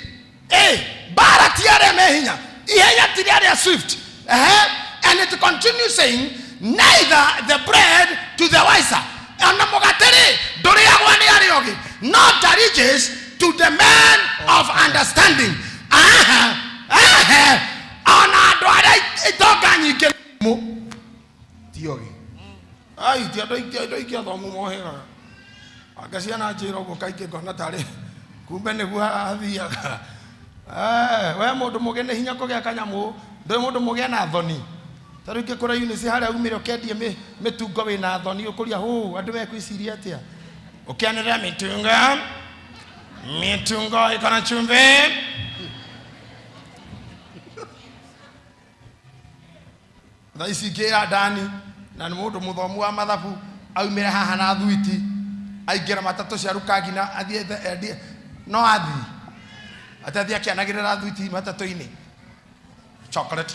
[SPEAKER 1] Bara tiare mehinya. Ihenya tiare swift. And it continues saying, neither the bread to the wiser. And namogatere dore agwani ariogi. Not the riches to the man of understanding. Ona doare itoganyi ke mo.
[SPEAKER 2] Tiogi.
[SPEAKER 1] Ai tia doi kia do mo hera. Akasia na jiro go kai ke gona tare. Kumbe ne bua athia. We mundu mugene hinya ko gya kanyamu. Ndoi mundu mugena thoni. Taru ke kora unisi haria umire kendie metungo we na thoni ukuria hu andu me kwisiria atia. Ukianira mitungo ikona chumbe. Thaisi kira dani na mundu muthomu wa mathabu aumire haha na thuiti aingira matatu cia rukangi na athie no athi atathia kianagirira thuiti matatu-ini chocolate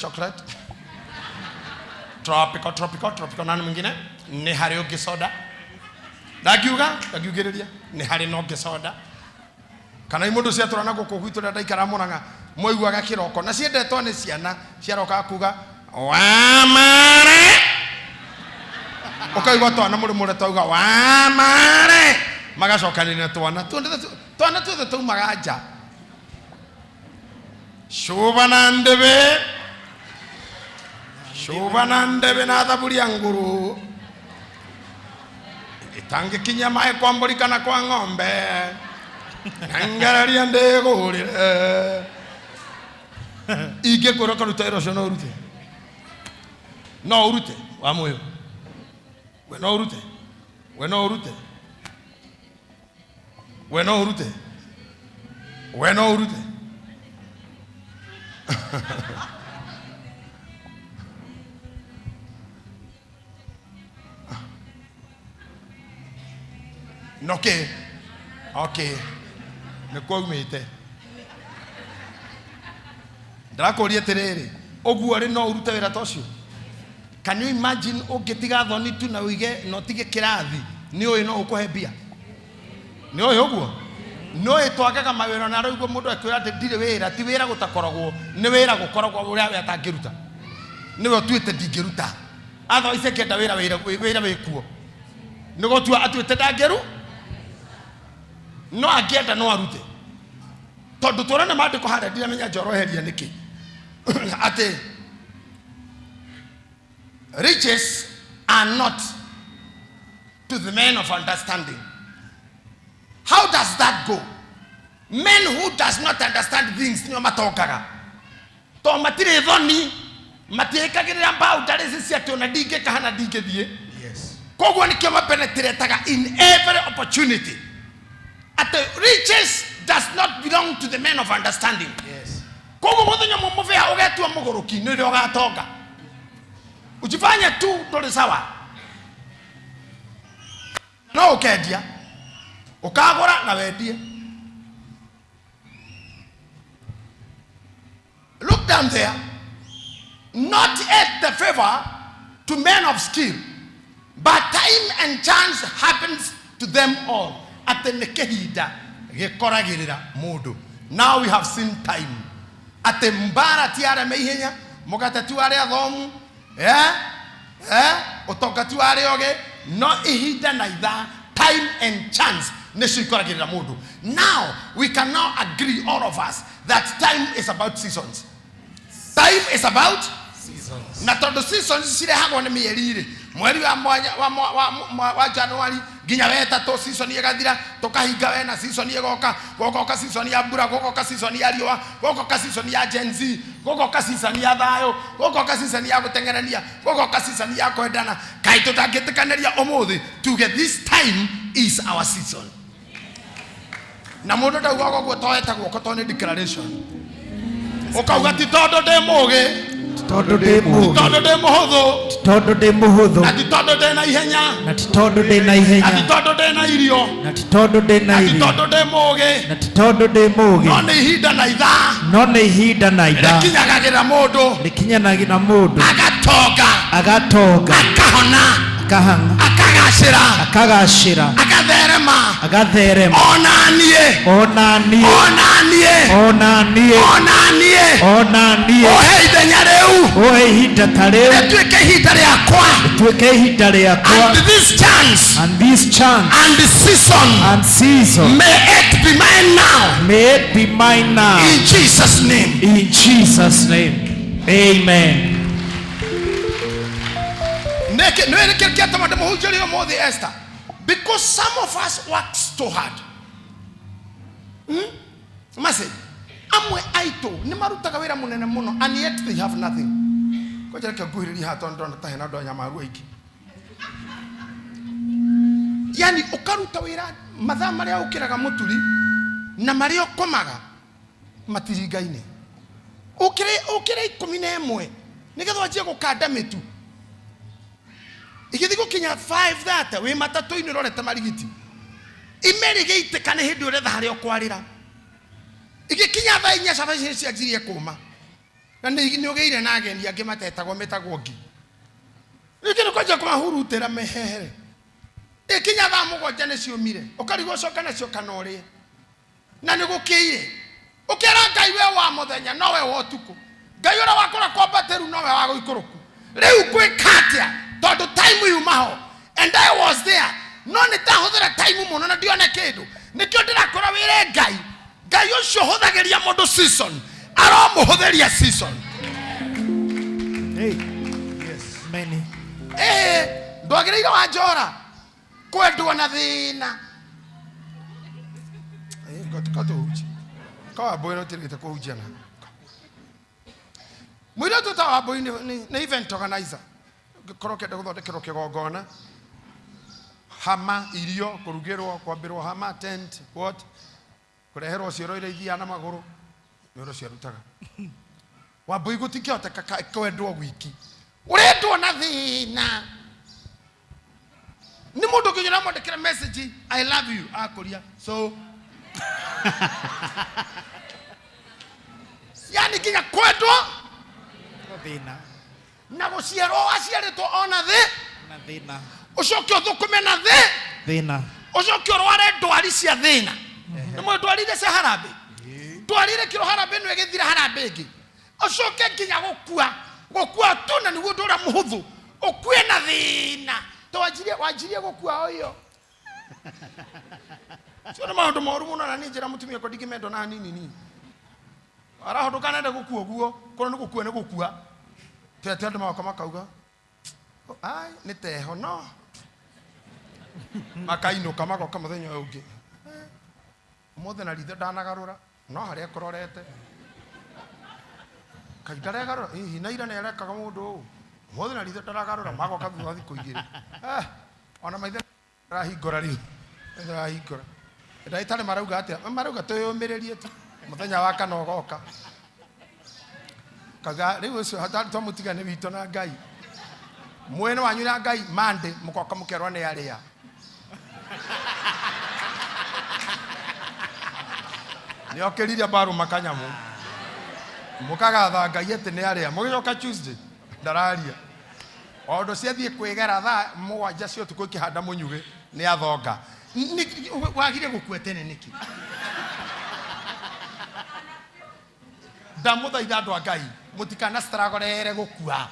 [SPEAKER 1] tropical nani mwingine ni hari ungi soda ndagiugiriria ni hari no ngi soda kana imundu cia turana guku gwitu ndaikara Murang'a moiguaga kiroko na ciendetwo ni ciana ciaroka kuga wamare ukaigwa twana muri muri tauga wamare magacokanire twana tuothe tumaga nja shubana ndebe na thaburia nguru itange kinya mae kwa mburi kana kwa ng'ombe ngararia ndigurire ige koro karuta iro no urute wa moyo we no urute okay nikuo umite ndakoria tiriri oguo ri no urute wira tocio. Can you imagine ugitiga thoni tu na uige no tige kirathi ni uyu no ukuhe bia ni uyu oguo no etwagaga mawira na rugo mundu akwira ati ndire wira ti wira gutakoragwo ni wira gukoragwo uria we atangiruta ni we tuite ndingiruta atho ise kenda wira wikuo ni gotua atuite ndangeru no agienda no arute tondu turana mandiko handa ndira menya njoroheria niki ati riches are not to the men of understanding. How does that go? Men who does not understand things no matokaga to matire thoni matiekagirira mbao ndarisi cia tona dinge kahana dinge thie.
[SPEAKER 2] Yes.
[SPEAKER 1] Kogwo nikio mapenetretaga in every opportunity. At the riches does not belong to the men of understanding.
[SPEAKER 2] Yes.
[SPEAKER 1] Kogwo muthenya mumuvea ugetua mugoroki ni rio gatoka. Ujifanya tu ndori sawa. No ukendia. Ukagora na wendie. Look down there. Not at the favor to men of skill, but time and chance happens to them all. At the nekehida gekoragirira mundu. Now we have seen time. At the mbara tiara meihenya mugatatu ari athomu utokatu ari oge no ihida na itha time and chance neshikoragirira mundu Now we can now agree, all of us, that time is about seasons. Time is about
[SPEAKER 2] Seasons.
[SPEAKER 1] na todo seasons sire hago ne mieri mweri wa January ginya wetatu season yegathira tukahinga wena season yegoka gogoka season ya mbura gogoka season ya riwa gogoka season ya Gen Z gogoka season ya thayo gogoka season ya gutengerania gogoka season ya kwendana kai tutangitikaneria umuthi tuge this time is our season na mundu ndauga gogo toeta guoko to ne declaration ukauga ti tondu ndi muge
[SPEAKER 3] tondu ndi mugi
[SPEAKER 1] tondu ndi muhuthu
[SPEAKER 3] tondu ndi muhuthu
[SPEAKER 1] na ti tondu ndi na ihenya
[SPEAKER 3] na ti tondu ndi na ihenya
[SPEAKER 1] na ti tondu ndi na irio
[SPEAKER 3] na ti tondu ndi na
[SPEAKER 1] na ti
[SPEAKER 3] irio
[SPEAKER 1] tondu ndi mugi
[SPEAKER 3] na ti tondu ndi mugi
[SPEAKER 1] no ni ihinda na ithaa
[SPEAKER 3] no nĩ ihinda na ithaa
[SPEAKER 1] rikinyagagĩra mũndũ
[SPEAKER 3] rĩkinyanagira mũndũ
[SPEAKER 1] agatonga
[SPEAKER 3] agatonga
[SPEAKER 1] akahona
[SPEAKER 3] akahanga
[SPEAKER 1] akagacĩra
[SPEAKER 3] akagacĩra
[SPEAKER 1] agatherema
[SPEAKER 3] agatherema
[SPEAKER 1] ona niĩ
[SPEAKER 3] ona niĩ
[SPEAKER 1] ona niĩ
[SPEAKER 3] ona niĩ
[SPEAKER 1] ona niĩ
[SPEAKER 3] ona niĩ
[SPEAKER 1] ohe ithenya rĩu
[SPEAKER 3] ohe ihinda ta rĩu
[SPEAKER 1] rĩtuĩke ihinda rĩakwa
[SPEAKER 3] rĩtuĩke ihinda rĩakwa
[SPEAKER 1] and this chance
[SPEAKER 3] and this chance
[SPEAKER 1] and the season
[SPEAKER 3] and season
[SPEAKER 1] may it be mine now
[SPEAKER 3] may it be mine now
[SPEAKER 1] in Jesus name.
[SPEAKER 3] in Jesus name amen.
[SPEAKER 1] Esther, because some of us work so hard. Mase, amwe aito ni marutaga wira munene muno and yet they have nothing. Ko jere ka guhiriri hato ndo ta hena do nyamaru iki. Yani ukaruta wira mathaa maria ukiraga muturi na maria komaga matiringaine. Ukire 11 nigetha wajie gukanda mitu. Igithigo kinya 5:30 we matatu ini rorete marigiti imerigite kana hindi uretha hari okwarira igikinya thaa 4 sabaci ciajirie kuma na ni ugeire na ageni angi matetagwo metagwo ngi ikino kwaje kumahurutira mehere ikinya thaa 7 ni ciumire ukarigo coka nacio kana uri na ni gukiire ukira Ngai we wa muthenya no we wa utuku Ngai ura wakora kwambateru no we wa guikuruku riu gwikatia todo time you maho and I was there no nitahuthira time muno na ndione kindu nikyo ndirakora wire Ngai ucio huthagiria mundu season aromuhuthiria season
[SPEAKER 3] Hey, yes, many.
[SPEAKER 1] Ndwagireire wa njora kwendwo na thina ngotukaji kwa boy no tirite kuhujiana mwira tutawa boy ni event organizer koroke guthondekerwo kigongona hama irio kurugirwo kwambirwo hama tent what kureherwo cioro ire ithia na maguru nero ciarutaga wambui gutikihota kwendwo gwiki urendwo na thina ni mundu kinyira mwandikira message I love you akuria so yani kinya kwendwo
[SPEAKER 3] Thina
[SPEAKER 1] na guciarwo aciaritwo ona thi
[SPEAKER 3] na thina
[SPEAKER 1] ucoke uthukume na thi
[SPEAKER 3] thina
[SPEAKER 1] ucoke urware ndwari cia thina ni mwe ndwarire cia harambe ndwarire kiro harambe no egithira harambe ingi ucoke nginya gukua tu na niguo ndura muhuthu ukue na thina to wajirie gukua oyo sio maundu moru muno na ninjira mutumia ko digimendo na nini arahodoka nenda gukua guo kono ni gukua tete ndo makoma kauga ai niteho no makaino kama ko muthenya ungi mothe na rithe ndanagarura no haria kororete kaitare garura hihi na ira nerekaga mundu mothe na rithe ndanagarura mako kathutha thiku igiri ona maithe rahingora riu rahingora ndaitare marauga atia marauga tuyumiririe tu muthenya wa kana ogoka kaga riu ucio hatari to mutigane wito na Ngai mwene wanyu na Ngai mande mukoka mukerwa ni aria ni okeriria baru makanyamu mukagatha Ngai ete ni aria mugicoka Tuesday ndararia ondo ciathie kwigera thaa 7 cio tuko kihanda munyuge ni athonga wagire gukwetene niki ndamuthaitha andu a Ngai mutikana stragorere gukua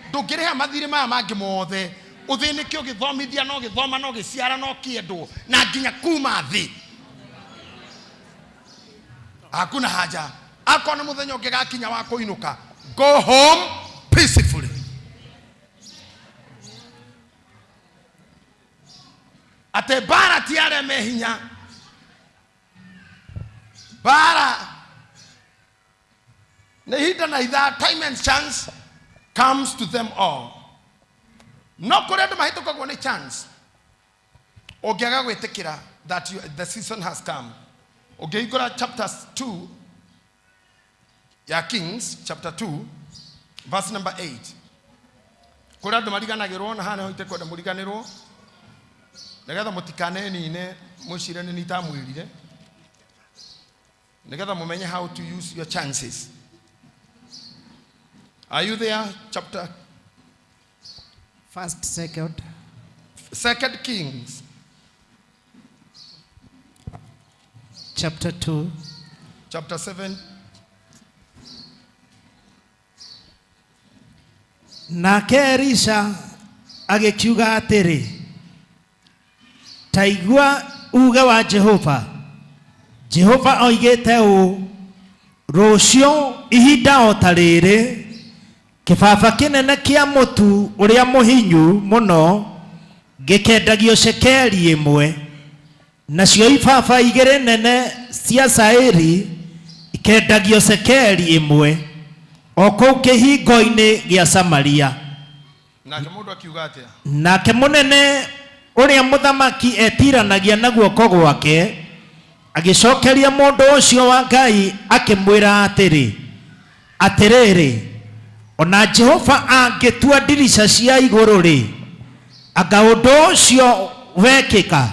[SPEAKER 1] ndungiriha mathiri maya mangi mothe uthinike ugithomithia no githoma no giciara no kiendu na nginya kuma thi hakuna haja. Akona muthenya ungigakinya wa kuinuka, go home peacefully. Ate bara tiare mehinya bara nehida na idha, time and chance comes to them all. No kore ndo mahito kwa ni chance ogiaga gwetekira that the season has come. Ogeigora chapter 2 ya Kings chapter 2 verse number 8. Kore ndo mariganagirwo na hana hoite kwa muriganirwo negatha mutikane nine mushire ni tamwirire negatha mumenye how to use your chances. Are you there? Chapter Second Kings
[SPEAKER 3] chapter 2
[SPEAKER 1] chapter 7.
[SPEAKER 3] Nake Elisha agikiuga atiri, taigua uga wa Jehova. Jehova oigete u, rucio ihinda o tariri kibaba kinene kia mutu uria muhinyu muno gikendagio shekeli imwe, nacio ibaba igere nene cia sairi ikendagio shekeli imwe o kou kihingo-ini gia Samaria.
[SPEAKER 1] Nake mundu akiuga atia?
[SPEAKER 3] Nake munene uria muthamaki etiranagia na guoko gwake agicokeria mundu ucio wa Ngai akimwira atiri, atiriri, ona Jehova angitua ndirisha cia iguru ri, anga undu ucio wekika.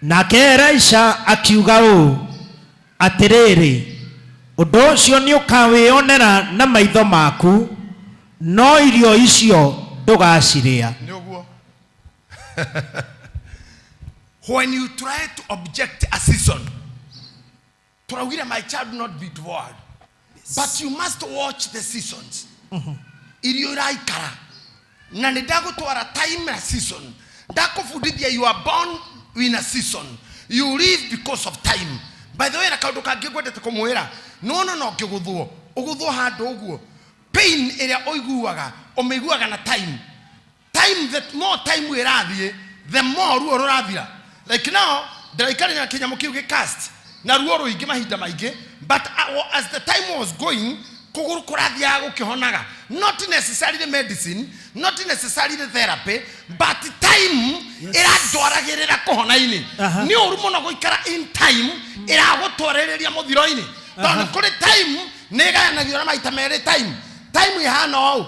[SPEAKER 3] Nake Elisha akiuga u, atiriri, undu ucio ni ukawionera na maitho maku, no irio icio ndugaciria.
[SPEAKER 1] Nyoguo. When you try to object a season, my child will not be devoured. But you must watch the seasons. Irio raikara. Na nidago to a time a season. Dako fudidia, you are born in a season. You live because of time. By the way, na kaudoka gigwete tukomuera. No kiguduo. Oguduo hado oguo. Pain area oiguaga. Omeguaga na time. Time, that more time we radie, the more ruo radira. Like now, the Ikarian Kenya Muki cast. Na ruo igi mahida maige. But as the time was going, not necessarily the medicine, not necessarily the therapy, but time era dora gerera kohona ini. Ni urumono go ikara in time era go torereria muthiro ini. Tondu kuri time nega na giro maita mere time. Time ihana o.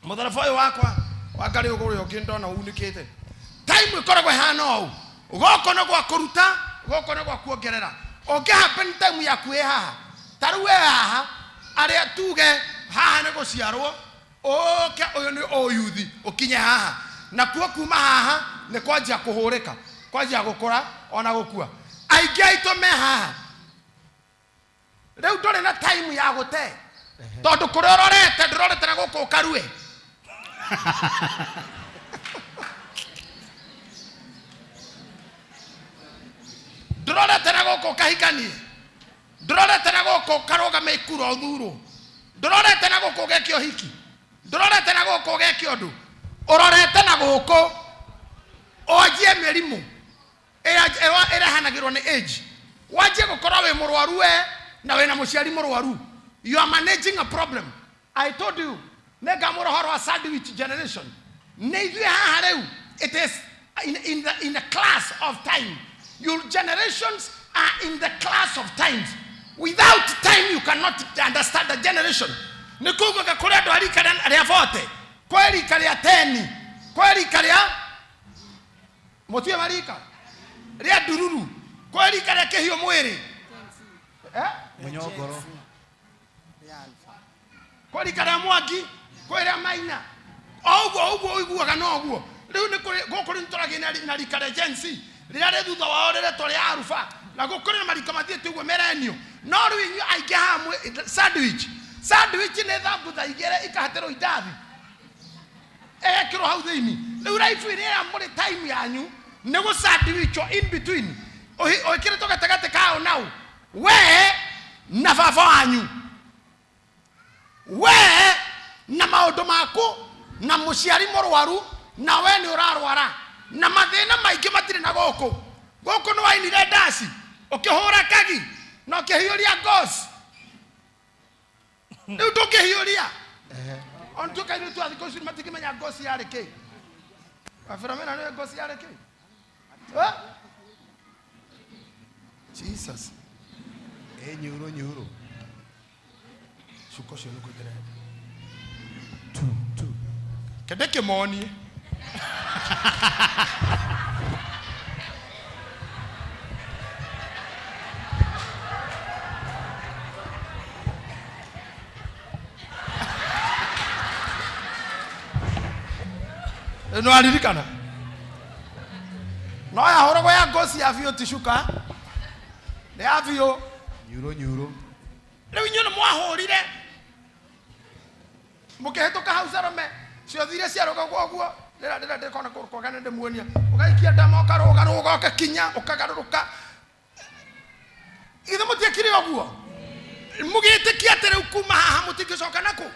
[SPEAKER 1] Mutharafa uyu wakwa wakari uguri okindo na unikite. Time ikoragwo ihana o. Ugoko no gwa kuruta, ugoko no gwa kuongerera. Oke happen time ya kwe haha. Taruwe haha. Aria tuge haha ne gociarwo oke oyo ni oyuthi ukinye haha na kuo kuma haha ne kwajia kuhurika kwajia gukura ona gukua aigaito me haha riu ndore na time ya gute tondu kurororete ndororete na guku karue ndororete na guku kahikanie ndororete na guku karoga mekuro othuro ndororete na guku gekio hiki ndororete na guku gekio ndu ororete na guku ojie merimu era hanagirwo ni age wajie gukora we murwaru we na we na muciari murwaru. You are managing a problem. I told you nega murohoro a sandwich generation neithu haha reu. It is in the class of time. Your generations are in the class of times. Without time, you cannot understand the generation. Nikugo ka kule ndo alika ria vote. Kweli kalia 10. Kweli kalia motie marika. Ria dururu. Kweli kalia kehio mwere.
[SPEAKER 2] Munyogoro.
[SPEAKER 1] Kweli kalia mwagi. Kweli maina. Oguo iguaga no oguo. Riu ni gukuri ntorage na rikare jensi. Rira thutha wao rire tore arufa. Na gukuri na marika mathiete uguo merenio. No riu aige hamwe sandwich ne thambutha igere ikahatero idathi ekiro hau thiini riu life iri ya muri time yanyu ne go sandwich in between o ikire to gatagate kao nau we na baba wanyu we na maundu maku na muciari murwaru na we ni urarwara na mathina maingi matire na goko no wainire ndasi ukihura kagi na ukihiuria ngosi riu ndukihiuria ontuka ni tu athiko cio matikimenya ngosi yari ki aframena ni ngosi yari ki Jesus
[SPEAKER 2] nyuro
[SPEAKER 1] suko cio nuko tere tu kedeke moni no alirikana no ya horo ya ngosi ya vio tishuka ne avio
[SPEAKER 2] nyuro
[SPEAKER 1] leo nyono mwahorire mukehetoka hausarome cio thire ciaroka gwoguo ndira kona kokana ndemuonia ugaikia ndama ukaroga ukakinya ukagaruruka ithe mutiekire oguo mugitikia tere ukuma haha mutigicoka nako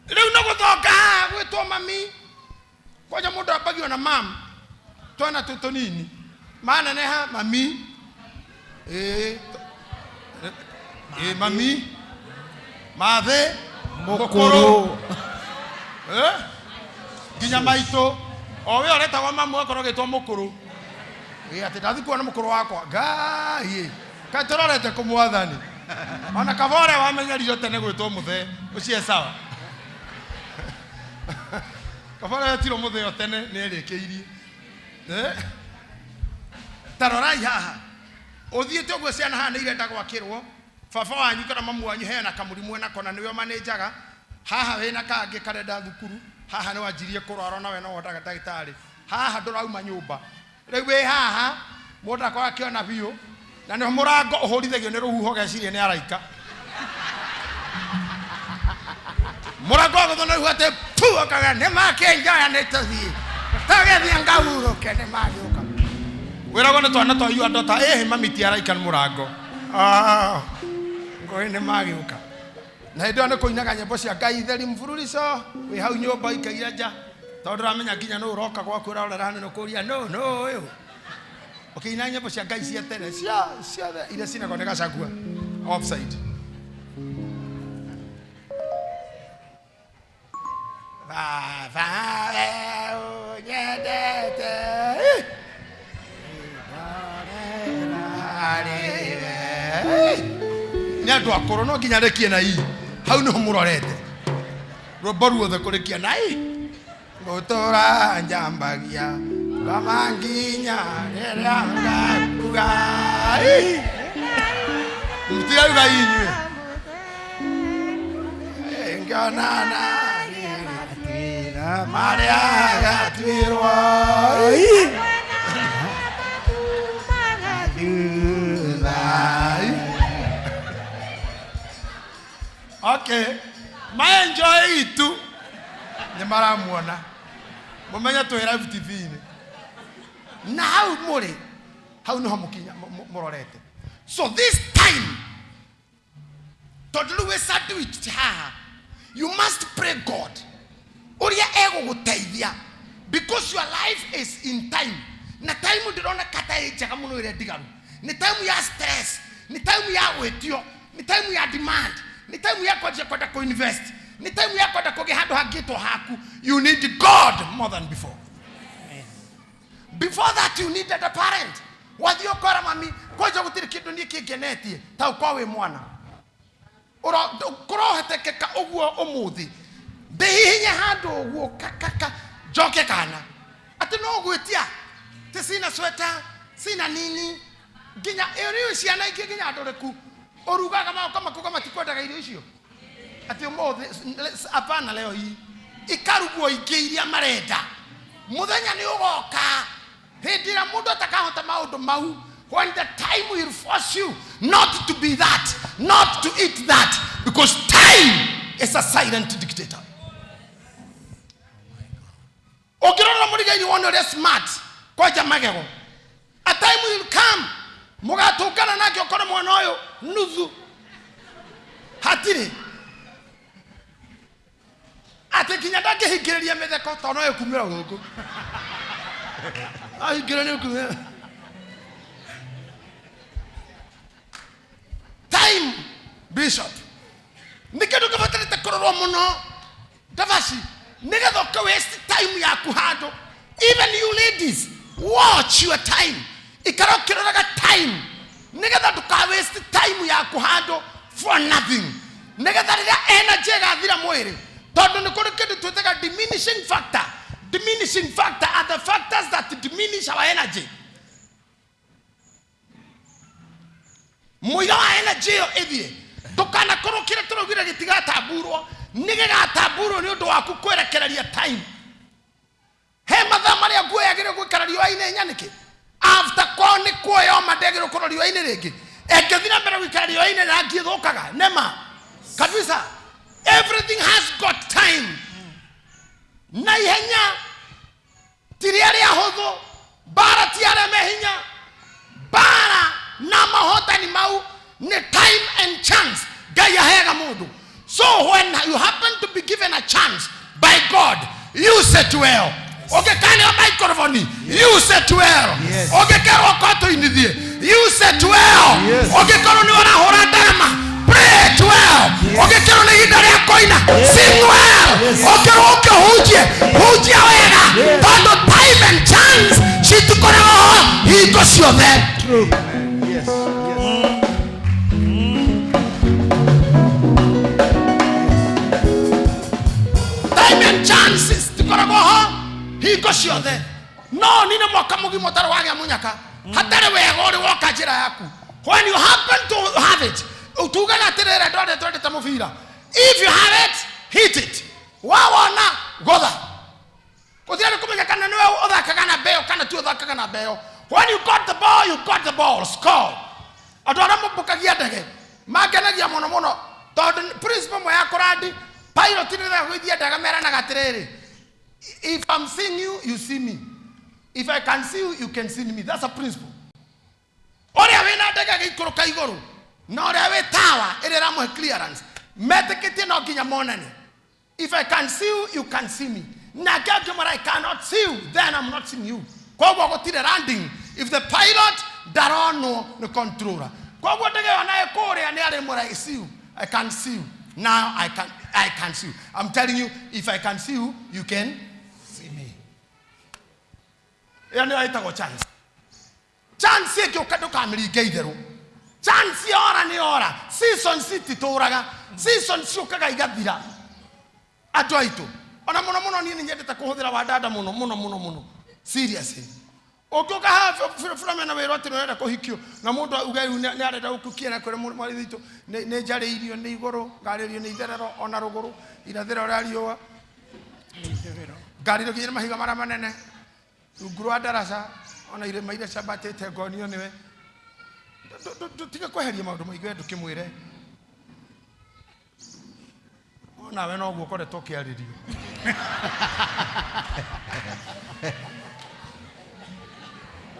[SPEAKER 1] leo no guthoka gwitwo mami kwaja mundu abagio na mam twana tuto nini maana neha mami mami mathe mukuru ginya maito owe oreta wa mamu akorogitwo mukuru ati ndathi kuona mukuru wakwa ngai katororete kumwathani ona kavore wamenyeririo tene gwitwo muthe ucie sawa kavore tiro muthe yo tene nerikiirie tarorai haha uthiete ogwo ciana haha ni irenda gwakirwo baba wanyu kana mamu wanyu heana kamurimu na kona niwe manager haha wena kangi karenda thukuru haha ni wanjirie kurwara na we no wotaga dagitari haha ndurauma nyumba riu we haha mundu akwa akiona biu na ni murango uhurithagio ni ruhuho gecirie ni araika murango guthona ruhate tu akaga ni makenjaya ni tathie tagethi ngauruke ni magiuka wirago ni twana twa yu ndota mami ti araika ni murango ngoi ni magiuka na ndio ne kuinaga nyimbo cia Ngai theri mfururico wi hau nyumba ikaira nja tondu ramenya nginya no uroka gwaku urarora no kuria no uyu ukina nyimbo cia Ngai cia tene cia ile sina koneka cakua offside nyandu akoro no nginya rekie na ii hau no murorete robo ruothe kurikia na ii gutura njambagia bamanginya reranga kugai mutira uga inywe enganana atira maria gatwirwa okay my enjoy itu ni maramuona mumenya to live TV ni na hau muri hau no mukinya murorete so this time todluwe sandwich ha you must pray God uria ego guteithia because your life is in time na time ndirona kata ejaga muno ire digaru ni time ya stress ni time ya wetio ni time ya demand ni time ya kwenda ko invest ni time ya kwenda ko gehando hagito haku you need God more than before. Before that you needed a parent wathio kora mami kwaje gutiri kindu ni kingenetie ta ukwawe mwana ora kurohetekeka uguo umuthi ndihinya handu uguo kakaka joke kana ati no gwetia ti sina sweta sina nini ginya eri ciana iki ginya ndoreku orugaga kama kama tikwendaga irio icio ati umuthi apana leo hii ikaruguo ingeiria marenda muthenya ni ugoka hindira mundu atakahota maundu mau when the time will force you not to be that not to eat that because time is a silent dictator. Ogirora murigaini wono re smart kwa jamagego a time will come mugatukana nakyo nuthu hatiri ate kinya ndangĩhingĩrĩria mĩtheko tondũ no ĩkumĩra gũkũ ahingĩra nĩ ũkumĩra time bishop nĩ kĩndũ gĩbatarĩte kũrorwo mũno ndavaci nĩgetha ũkawaste time yaku handũ. Even you ladies, watch your time. Ikara ũkĩroraga time nĩgetha ndũkawaste time yaku handũ for nothing. Nĩgetha rĩrĩa energy ĩgathira mwĩrĩ tondũ nĩ kũrĩ kĩndũ twĩtaga diminishing factor. Diminishing factor are the factors that diminish our energy. Mũira wa energy ĩyo ĩthiĩ ndũkanakorwo kĩrĩa tũraugire gĩtigatamburwo nĩgĩgatamburwo nĩ ũndũ waku kwerekereria time. He mathaa marĩa nguo yagĩrĩirwo gũikara riũa-inĩ nyanĩke after kwao nĩ kuoya ma ndagĩrĩirwo gũkorwo riũa-inĩ rĩngĩ ĩngĩthiĩ na mbere gũikara riũa-inĩ na ngĩthũkaga nema kabisa. Everything has got time. Na ihenya ti rĩrĩa hũthũ bara ti arĩa me hinya bara na mahotani mau ni time and chance Ngai aheaga mũndũ. So when you happen to be given a chance by God, use it well. Okay, can you microphone? Use it well. Okay, can you cut in the use it well. Okay, can you hora dama? Pray it well. Okay, can you hidari akoina? Sing well. Okay, hujie wega. Tando time and chance. She took on he goes you there.
[SPEAKER 2] True. Yes.
[SPEAKER 1] Time and chances to go home. He goes you there. No, nina mwaka mugi motaro wage munyaka. Hatare wega uri woka njira yaku. When you happen to have it, utugana terere dode tamufira. If you have it, hit it. Wawana goda. Kuthira kumenya kana niwe uthakaga na beo kana tu uthakaga na beo. When you got the ball, you got the ball. Score. Adora mubukagia ndege. Magenagia muno muno. Tondu principle mo yakorandi pilot ni na gwithia ndege mera na gatiriri. If I'm seeing you, you see me. If I can see you, you can see me. That's a principle. Oria we na ndege gĩikũrũka igũrũ. Na oria we tawa ĩrĩa ramwe clearance. Metĩkĩtie no nginya monane. If I can see you, you can see me. Na ngĩngĩmara I cannot see you, then I'm not seeing you. Koguo gũtirĩ landing. If the pilot darono nĩ controller. Koguo ndege ona ĩkũrĩa nĩ arĩ mũra I see you. I can see you. Now I can see you. I'm telling you, if I can see you, you can see me. Yani aitago chance. Chance yake ukadoka Amerika idero. Chance ora ni ora. Season city toraga. Season shukaga igathira. Atwaito. Ona muno ni nyendete kuhuthira wadada muno. Seriously. Okoka ha fulana we rote no kuhikio na mundu ugai ni arenda gukukiera kure mwari witu ne jare irio ni igoro ngaririo ni itherero ona ruguru irathero rariwa ngariro kinyira mahiga mara manene ruguru adarasa ona ire maire sabatete gonio niwe tiga kweheria maundu maigwe ndukimwire ona we no guko reto kiaririo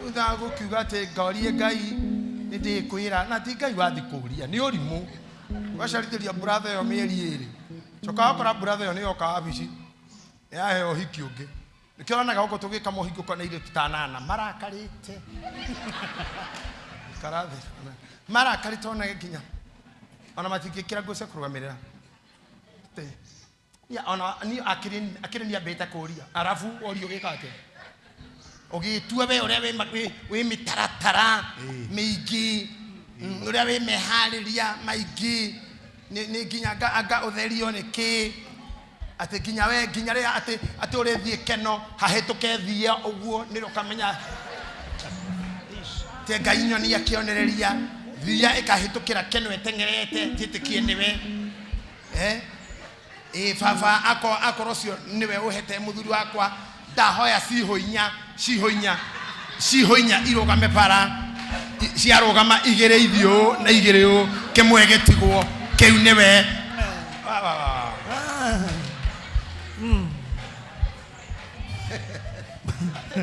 [SPEAKER 1] Udago kiugate ngorie Ngai ndi kwira na ti Ngai wathi kuria ni urimu wacarithĩria brother yo mĩeri ĩrĩ coka okora brother yo ni yoka abici yahe ohiki ungi nikĩonaga gũkũ tũgĩka mũhingo kana ile tutanana marakarĩte karathi marakarĩte ona ginya ona matingĩkĩra nguo cia kũrũgamĩrĩra ya ona ni akĩrĩ beta kuria arafu orio gĩkate ogitua we uria we mitaratara meigi uria we mehariria maigi ni ginya anga utherio niki ate ginya we ginya ria ate urethie keno hahituke thia uguo ni ukamenya te Ngai nyoni akionereria thia ikahitukira keno etengerete titikie niwe baba akorocio niwe uhete muthuri wakwa ndahoya cihoinya irugame para ciarugama igere ithio na igere yo kemwe getigwo kiu niwe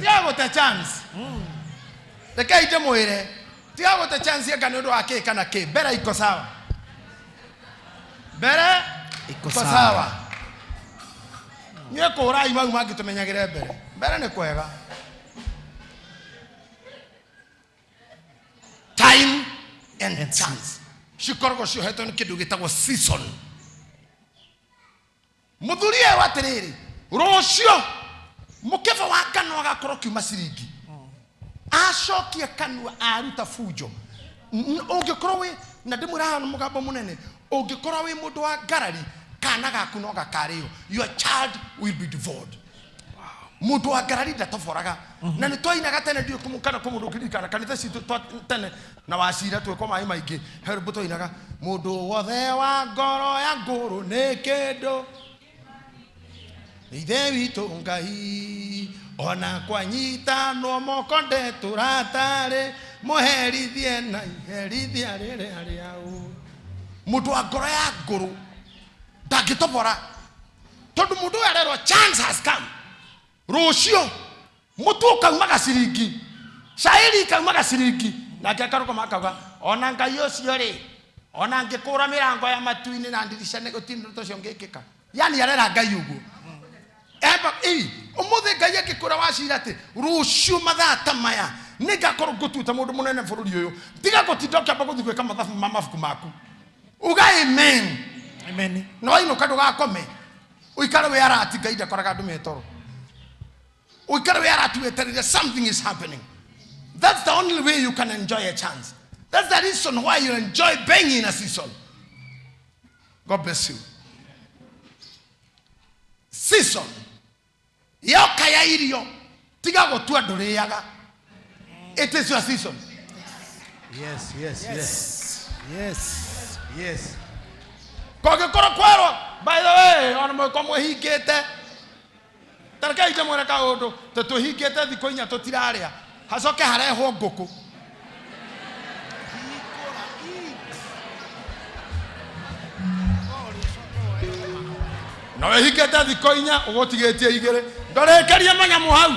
[SPEAKER 1] Tiago ta chance the guy demwire Tiga gote chance ya kanendo ake kana ke. Bera iko sawa. Bera iko sawa. Nye kora ima uma gitumenyagire bere. Bera ne kwega. Time and chance. Shikorgo shuheto nkidu gitagwo season. Muthurie watiriri. Rocio mukefa wa kanwa gakoro kiuma ciringi. Acokia kanwa aruta fujo. Ungikorwo we na ndimuraha no mugabo munene. Ungikorwo we mundu wa garari kana gaku no gakario. Your child will be devoured. Mundu wa garari ndatoboraga. Na ni twainaga tene ndio kumukana kumundu kirikana kanitha citu tene na wacira tweko mai maingi. Herbo twainaga mundu wothe wa ngoro ya nguru ni kindu. Ithe witũ Ngai ona kwanyita no moko ndeturatare muherithie na iherithia rĩrĩa rĩau. Mũndũ wa ngoro ya ngũrũ ndangĩtobora tondũ mũndũ arerwo chance has come. Rũcio mũtu ũkaumaga ciringi, caĩri ikaumaga ciringi, nake akarũgama akauga ona Ngai ũcio rĩ ona ngĩkũra mĩrango ya matu-inĩ na ndirisha nĩ gũtirĩ ũndũ ũcio ũngĩkĩka. Yani arera Ngai ũguo. Eba umuthe Ngai akikura wacira ati rucio mathaa ta maya nigakorwo ngututa mundu munene bururi uyu tiga gutindoka baguthi gwika mathabu mafuku maku uga amen.
[SPEAKER 3] Amen.
[SPEAKER 1] No ino kandu gakome uikare we arati Ngai ndakoraga andu metoro uikare we arati weterire something is happening. That's the only way you can enjoy a chance. That's the reason why you enjoy being in a season. God bless you. Season yoka ya irio tiga gotua nduriaga. It is your season.
[SPEAKER 2] Yes, yes, yes.
[SPEAKER 3] Yes.
[SPEAKER 2] Yes.
[SPEAKER 1] Kogekoro kwaro by the way ona mo komo hingite taraka ite mwera ka undu tetu hingite thiko inya tutiraria hacoke harehwo nguku no hingite thiko inya ugotigetie igire ndorekerie manyamu hau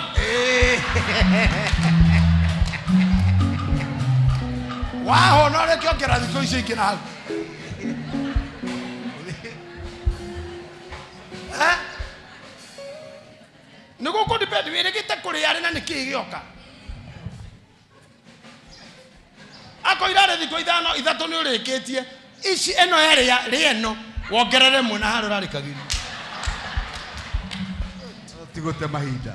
[SPEAKER 1] waho no rekio ngera thiko icio ingĩ na hau Nugo ko dipende wire gite kuri yare na nikigioka. Ako irare thiko ithano ithatu ni urikitie. Ici eno yare ya rieno wongerere mwe na haru rarikagiri.
[SPEAKER 2] Tigote mahinda.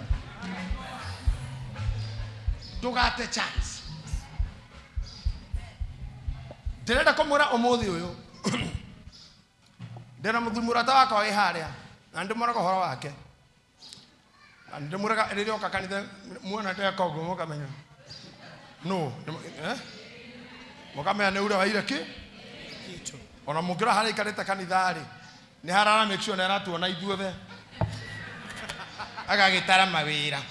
[SPEAKER 1] Tugate chance. Ndirenda kumura umuthi uyu. Ndena muthumura ta wako wi haria. Na ndimora horo wake. Ndimuraga ririo kakanitha muona ta kogo mukamenya. No, mukamenya ne ure waire ki? Kicho. Ona mugira hari kareta kanithari. Ni harara make sure na ratuona ithuothe. Agagitara mawira.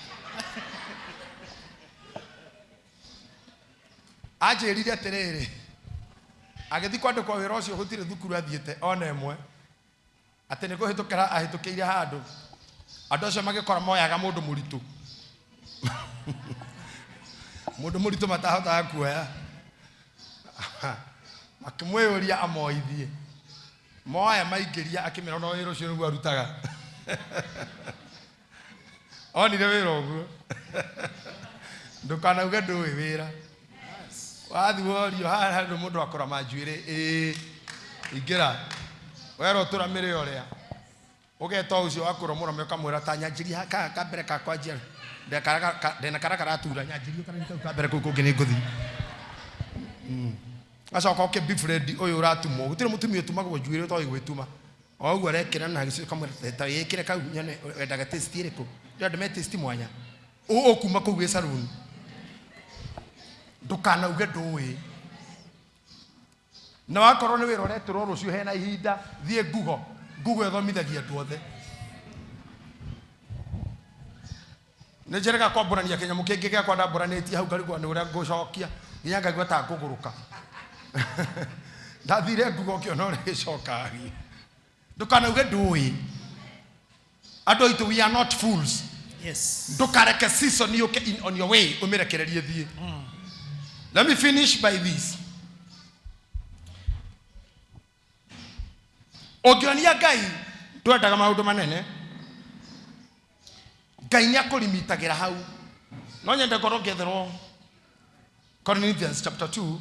[SPEAKER 1] Ajerire atiriri. Agithi kwande kwa wira ucio gutire thukuru athiete ona emwe. Ati ni kuhitukira ahitukiire handu. Andu acio magikora moyaga mundu muritu. Mundu muritu matahota kuoya. Makimweyuria amoithie. Moya maingiria akimera no wira ucio niguo arutaga. Onire wira uguo. Ndukanauge nduwi wira. Wathi worio haha ndu mundu akora manjuire ingira. Wero turamire uria. Ugeto ucio akura murame kamwira ta nyanjiri haka kambere ka kwanjia ndena karakara tura nyanjiri kana kambere kuko ngene nguthi acoka ke bifred uyu uratumo gutire mutumi utumagwo njuire to igwituma o ugu arekira na gicio kamwira ta yekire kau nyane wendaga test iriko ndio me test mwanya ukuma kugwe salon ndukana uge nduwi na wakorwo ni wira uretirwo rucio hena ihinda thie Google thomithagia andu othe. Ne jerega kwa burania Kenya mukenge gya kwa ndaburaneti hau kari kwa ni uria ngucokia nginya ngagwa ta nguguruka. Ndathire ngugo kio no ricoka gi. Ndukanauge ndui. Andu itu we are not fools.
[SPEAKER 3] Yes.
[SPEAKER 1] Ndukareke season you on your way umirekererie thie. Let me finish by this. Ogionia Gai, do it about the manene. Gainia Kolimitagira how? No, you're going to get the wrong. Corinthians chapter 2.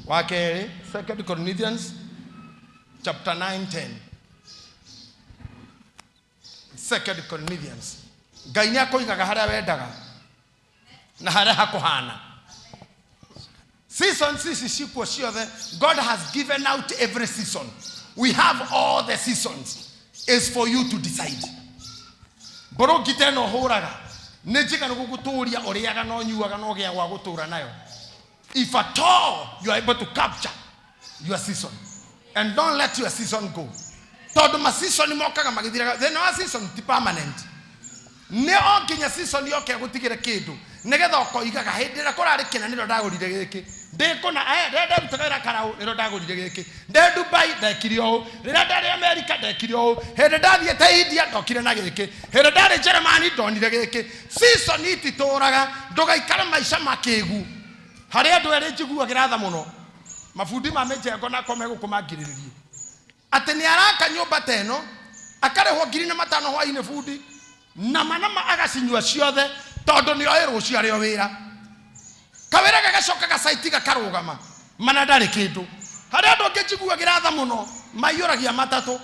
[SPEAKER 1] Okay, 2 Corinthians chapter 9-10. 2 Corinthians. Gainia Koiga Hara Vedaga. Nahara Hakohana. Season 6 is equal. God has given out every season. We have all the seasons. It's for you to decide. Boro Gitano Horaga. Nejika no Guturia or Yagano, you are no Wagotura Nayo. If at all you are able to capture your season, and don't let your season go. Todoma season mokaga magidira. Then our season permanent. Ne on Kenya season yoke gutigire kindu. Negetha okoigaga hindi na korari kina niro ndagurire giki. Ndikona renda mutagara karau niro ndagurire giki. Nde Dubai ndakirio. Renda ndari America ndakirio. Hindi ndathie ta India ndokire na giki. Hindi ndari Germany ndonire giki. Season ititoraga ndugaikara maisha makigu. Hari andu eri njiguagira tha muno. Mafundi ma mejengo na kome gukumangiriririe. Ati ni araka nyumba teno akarehwo 5,000 hwaine fundi. Nama agacinyua ciothe tondu ni oirwo ciario wira. Kawira gagacoka gacaitiga karugama mana ndari kindu. Hari andu ngijiguagira tha muno maiyuragia matatu.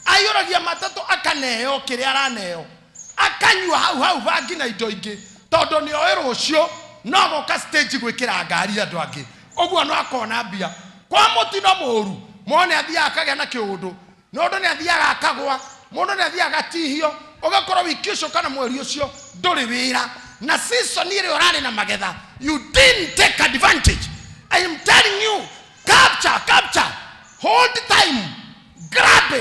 [SPEAKER 1] Aiyuragia matatu akaneo kiria araneo. Akanyua hau bangi na indo ingi tondu ni oirwo cio no goka stage gwikira ngari andu angi. Oguo no akona mbia. Kwa mutino muru mone athia akagea na kiundu. Nondu ni athia akagwa. Mundu ni athia agatihio. Ogakora wiki ucio kana mweri ucio nduri wira na season ire orari na magetha. You didn't take advantage. I am telling you, capture, hold the time, grab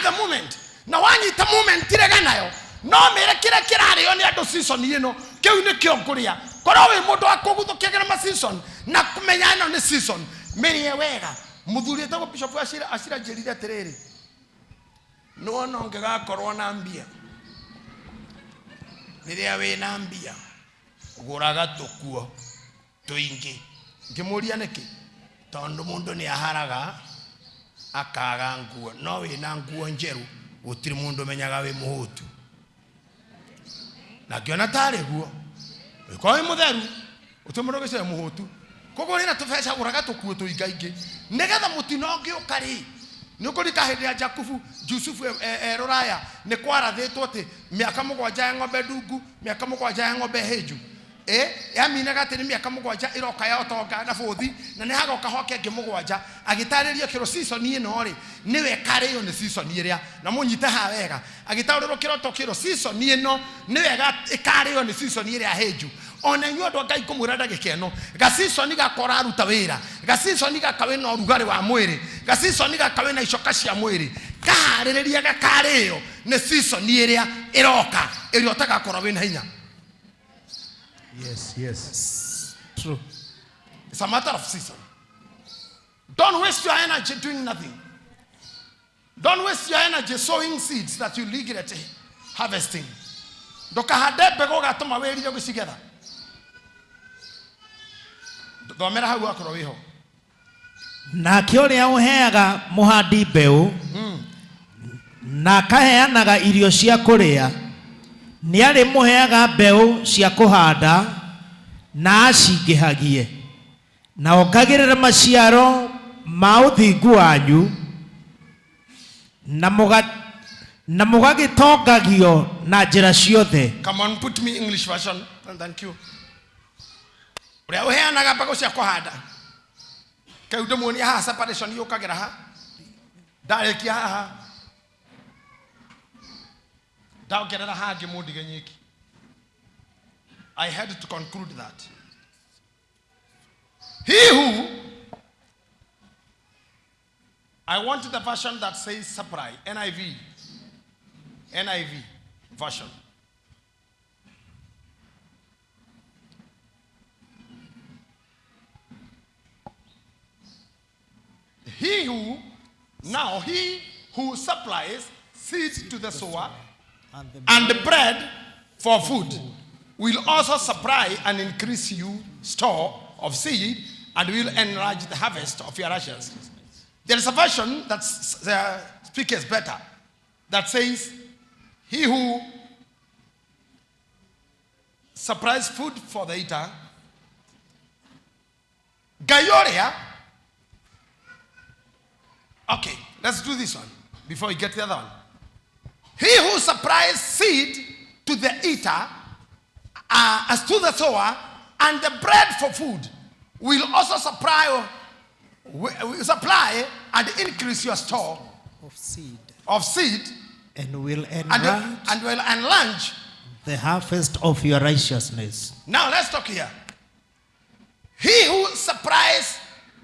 [SPEAKER 1] the moment. Na wanyita moment irega nayo no mere kira kirari yo ni andu season ino kiu ni kio nguria korwo wi mundu akuguthukiagira ma season na kumenya no ni season merie wega muthuri etagwo Bishop Ashira njirire atiriri no nongegakorwo na mbia riria we na mbia guraga tukuo tuingi ngimuria niki tondu mundu ni aharaga akaga nguo no we na nguo njeru gutiri mundu menyaga we muhutu na kiona tare guo ko wi mutheru utumuro gicere muhutu kogo rina tufeca guraga tukuo tuingaingi negetha mutino ngiukari nukurika hindi ya Jakubu Jusufu Roraya ni kwarathitwo ati miaka 7 ya ng'ombe ndungu miaka 7 ya ng'ombe heju yaminaga ati ni miaka 7 iroka ya otonga na bothi na ni hagoka hoke ngi 7 agitaririo kiro season ino ri niwe kario ni season iria na munyite ha wega agitauriro kiroto kiro season ino niwe kario ni season iria heju ona nyodo Ngai kumurada gikeno ga season gakora aruta wira ga season gakawe na rugari wa mwiri ga season gakawe na icoka cia mwiri kahaririria gakario ni season iria iroka irio tagakora wina hinya.
[SPEAKER 2] Yes.
[SPEAKER 3] True.
[SPEAKER 1] It's a matter of season. Don't waste your energy doing nothing. Don't waste your energy sowing seeds that you regret harvesting. Doka hade bego gatoma weri yo gusigera. Domera hau akoro wiho.
[SPEAKER 3] Na kioria uheaga muhandi mbeu na kaheanaga irio cia kuria ni ari muheaga mbeu cia kuhanda na acingihagie na ongagirira maciaro ma uthingu wanyu na mugagitongagio na njira ciothe.
[SPEAKER 1] Come on, put me English version and thank you. Uria uheanaga mbegu cia kuhanda kai ndemoni ha separation yukagira ha ndarekia ha ndaogerera ha ngimundige nyiki. I had to conclude that he who, I want the version that says supply, NIV version. He who supplies seeds to the sower and the bread for food will also supply and increase you store of seed and will enlarge the harvest of your righteousness. There is a version that speaks better, that says, he who supplies food for the eater, Gaioria. Okay, let's do this one before we get to the other one. He who supplies seed to the eater, as to the sower, and the bread for food, will also supply and increase your store
[SPEAKER 3] of seed, and will enlarge the harvest of your righteousness.
[SPEAKER 1] Now let's talk here. He who supplies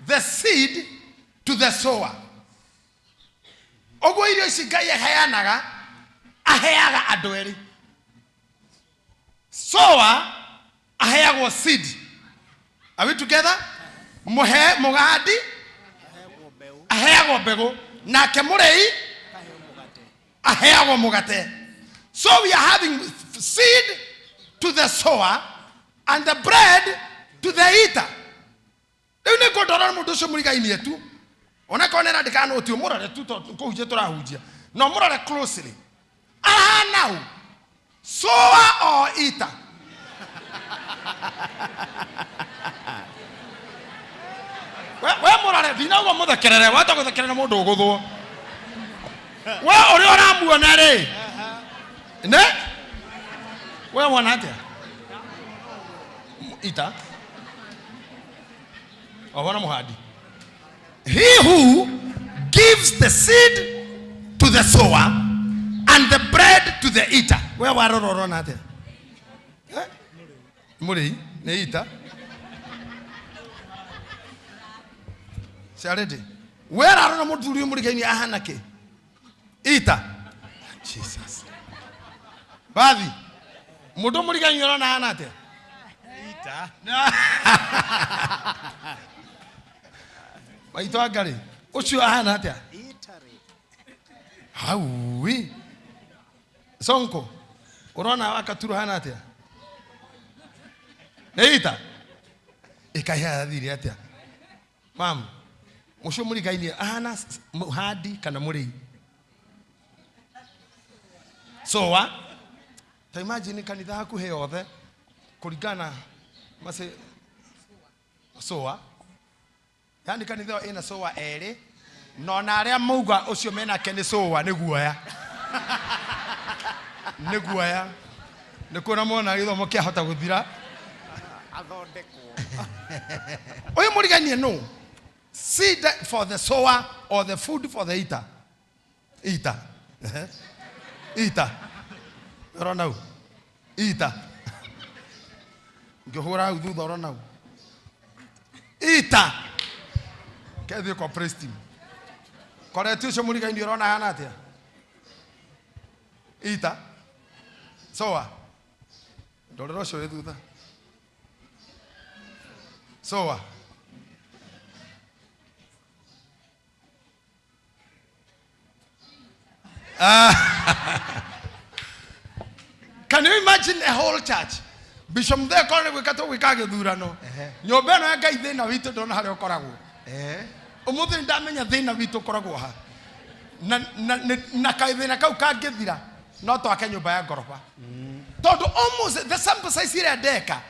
[SPEAKER 1] the seed to the sower. Ogo irio isigaye heanaga aheaga adoeri. Sower aheago seed. Are we together? Mugadi aheago bego na kemurei aheago mugate. So we are having seed to the sower and the bread to the eater. Leo ne kodora mudo so muri kai nietu. Ona konera de kana otu murare tu to ko huje tora hujia. No murare closely. Now. Sower or eater? Where murare dina wa muda kerere wa to ko kerere mo do godo. Wa ori ora mu onare. Ne? Where one at? Eater. He who gives the seed to the sower and the bread to the eater. Where were you at? Muri, ne eater. Sarede. Where are you to remove the ahanake? Eater. Jesus. Badi. Mudomuri can you run ahanate? Eater. Ito agari. Ochu ahana atia. How we? Sonko. Orona wakaturu hana atia. Neita. Ikaya adiri atia. Mam. Mosho muri gaini ahana muhadi kana muri. So wa? Ta imagine kanitha hakuhe othe kurigana mase soa. Yani kanitha ina soa ere no na aria mauga ucio mena kene soa ne guoya ne kona mona githomo kia hota guthira athondekwo oyo muriganie no seed for the sower or the food for the eater. Rona eater ngehora udhu rona eater kedi ko prestim correcto so muri kandi rona hana atia eater sower doloro so eduda sower Can you imagine a whole church? Bishop there calling we kato we kage durano. Nyobeno ya gaithe na wito dona hare okorago. Umuthi ndamenya thina wito korago ha. Na kaithe na kau kagethira. No to ake nyumba ya gorofa. Todo almost the sample size here deka.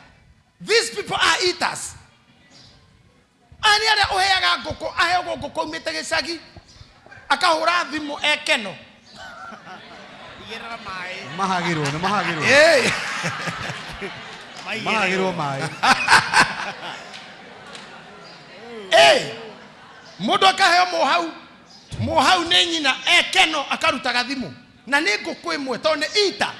[SPEAKER 1] These people are eaters. Ani ara oheaga ngoko ahego ngoko metegecagi. Akahura thimu ekeno.
[SPEAKER 2] Mahagiro.
[SPEAKER 1] Hey.
[SPEAKER 2] Mahagiro mai.
[SPEAKER 1] Hey. Mudo akaheo mohau ne nyina ekeno akarutaga thimu. Na ne ngoko imwe to ne eater.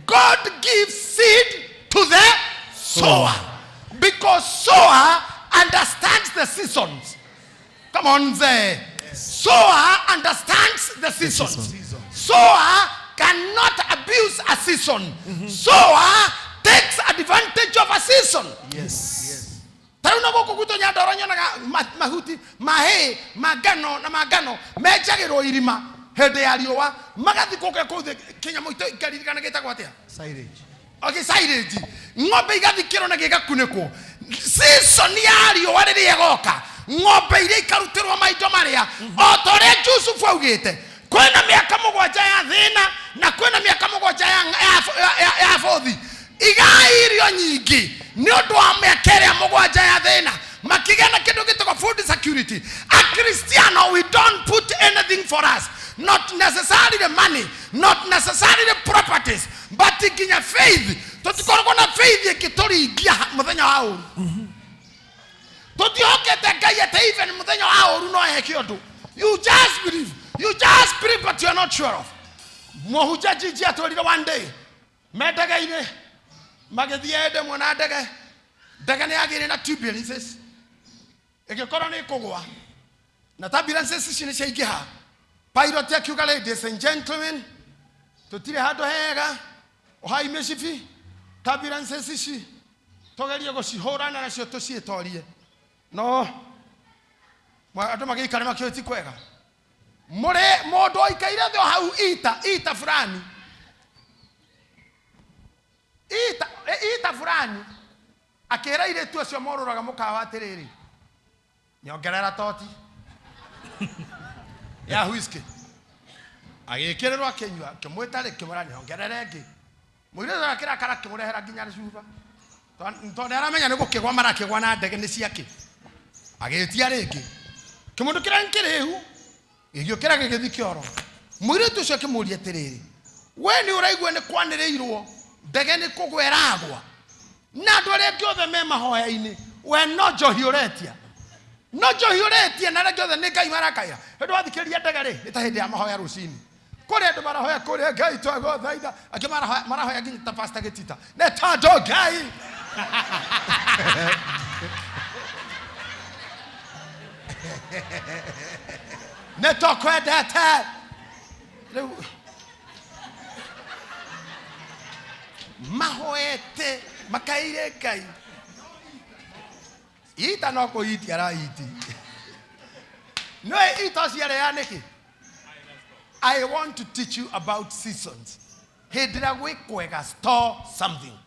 [SPEAKER 1] God gives seed to the sower. Because sower understands the seasons. Come on there. Sower understands the seasons. Sower cannot abuse a season. Sower takes advantage of a season.
[SPEAKER 2] Yes.
[SPEAKER 1] Taruna boko kuto nya doronyo na mahuti mahe magano mejagiro irima hede ya riwa magathi koke ko Kenya moito karirikana geta kwatia
[SPEAKER 2] Silage.
[SPEAKER 1] okay silent ng'ombe igathikirwo na gigakuniko season ya riũa rĩrĩa goka ng'ombe iria ikarutirwo maindo maria o tore Yusufu augite kwena miaka 7 ya thina na kwena miaka 7 ya bothi igairio nyingi ni undu wa miaka 7 ya thina makigana kindu gitoko food security. A Christiano, we don't put anything for us, not necessarily the money, not necessarily the properties, but ikinya faith. Tutikoro na faith ikitori igia muthenya wa uru tutihokete Ngai ate even muthenya wa uru no eheke undu. You just believe, but you are not sure of. Mohuja jiji atolira one day medega ine magethie de mona dega dega ne agire na turbulences egekora ne kogwa na turbulences shine shaigiha pilot akiuga, ladies and gentlemen, tutire hado hega ohai meshifi turbulences shi togerie gocihorana nacio tucietorie no andu magikare makioti kwega mure mondo ikaire thio hau ita fulani ita fulani akera ile tu acio moruraga mukawa atiriri nyongerera toti ya whisky agikirerwo akinywa kimwitare kimura nyongerera ngi mwire akira kara kimurehera nginya ricuba tondu aramenya ni gukigwa marakigwa na ndege ni ciake agitia ringi kimundu kirankirihu igio kirage githikioro mwire tu cio kimuria tiriri we ni uraigwa ni kwanirirwo ndege ni kugweragwa na andu aria giothe me mahoya-ini we no njohi uretia na aria giothe ni Ngai marakaya andu athikiria ndege ri ni ta hindi ya mahoya rucini kuri andu marahoya kuri Ngai twagothaitha angi marahoya nginya ta pastor Gitita ne tando Ngai ne tokwendete mahoete makaire Ngai ita no ko iti ara iti no ita ciare yaniki. I want to teach you about seasons. Hedira gwe kwega store something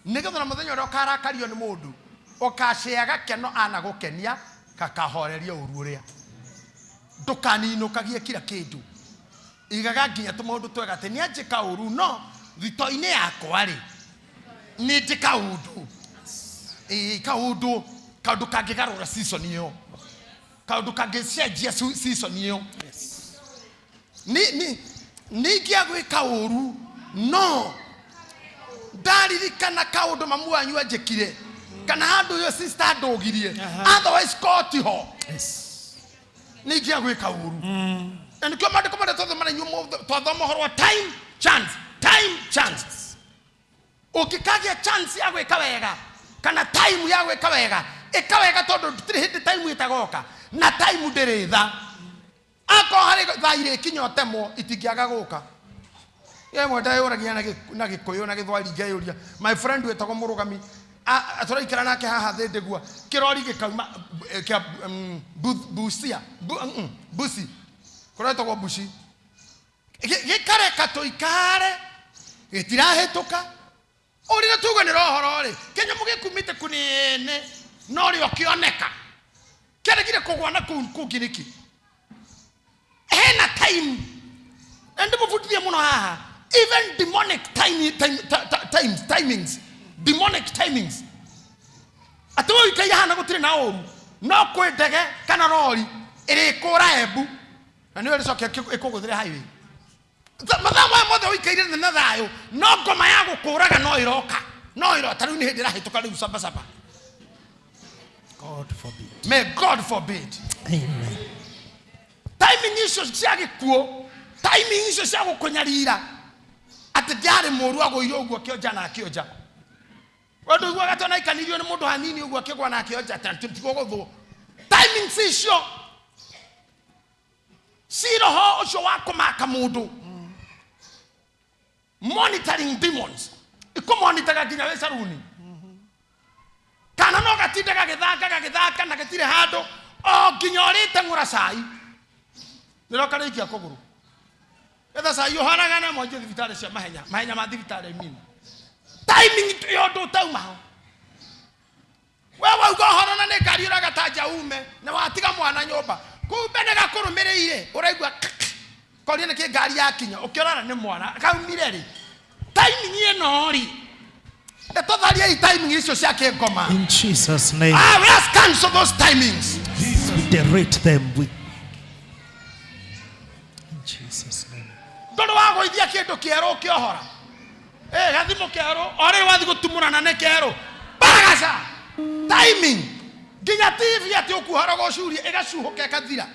[SPEAKER 1] nigetha na muthenya ro karakario ni mundu okasheaga keno ana gukenia kakahoreria ururia ndukaninukagie kila kindu igaga nginya tumundu twega te ni anjika uru no thito-ini yakwa ri ni ndika undu kaundu kaundu kangigarura season iyo kaundu kangicenjia season iyo ni gia gwika uru no ndaririkana kaundu mamu wanyu anjikire kana handu yo sister ndogirie otherwise kotiho ni gia gwika uru and kyo mande komande todo mana nyumo todo mohoro time chance ukikagia chance ya gwika wega kana time ya gwika wega ikawega todo hiti time itagoka na time nderetha ako hari thaire kinyotemo itingiaga guka ye mwenda yoragia na gikuyu na githwari ngeyuria my friend wetagwo murugami aturaikara nake haha thindegua kirori gikauma kia busi kuretagwo bushi gikare katoikare gitirahituka urire tugo ni rohoro ri kenya mugikumite kunene no ri okioneka keregire kugwa na kunginiki hena time and mufutiye muno haha even demonic timings demonic timings atowo ikaya hana gutire na oru no kwendege kana rori iri kura ebu na niwe ricoke ikuguthire highway mathamwa mothe wikaire na thayo no ngoma ya gukuraga no irota riu ni hindi rahituka riu saba
[SPEAKER 3] God forbid.
[SPEAKER 1] May God forbid.
[SPEAKER 3] Amen.
[SPEAKER 1] Timing icio cia gikuo timing icio cia gukunyarira ati jari muru agoire uguo kionja na kionja wandu uguo gatona ikanirio ni mundu hanini uguo kigwa na kionja tantiko guthu timing icio siroho ucio wako maka mundu monitoring demons ikumonitaga ginya we saruni kana no gatindaga githaka na gatire hando o ginya orite ngura sai niroka rikia kuguru etha sai yohanaga na moje thibitari cia mahenya ma thibitari mini timing yondo tauma wewe ugo horona ne ngari uragataja ume na watiga mwana nyumba kumbe ne gakurumireire uraigua kori ne ke ngari yakinya ukiorana ne mwana kaumire ri timing ino ri etotharia I timing icio cia kingoma
[SPEAKER 3] In Jesus' name.
[SPEAKER 1] we have cancel those timings.
[SPEAKER 3] We derate them. In Jesus' name.
[SPEAKER 1] Ndono wago ithia kindu kiero kiohora gathimo kiero ore wathi gutumurana ne kiero bagaca timing ginya TV ati ukuhara gocuri igacuhoka kathira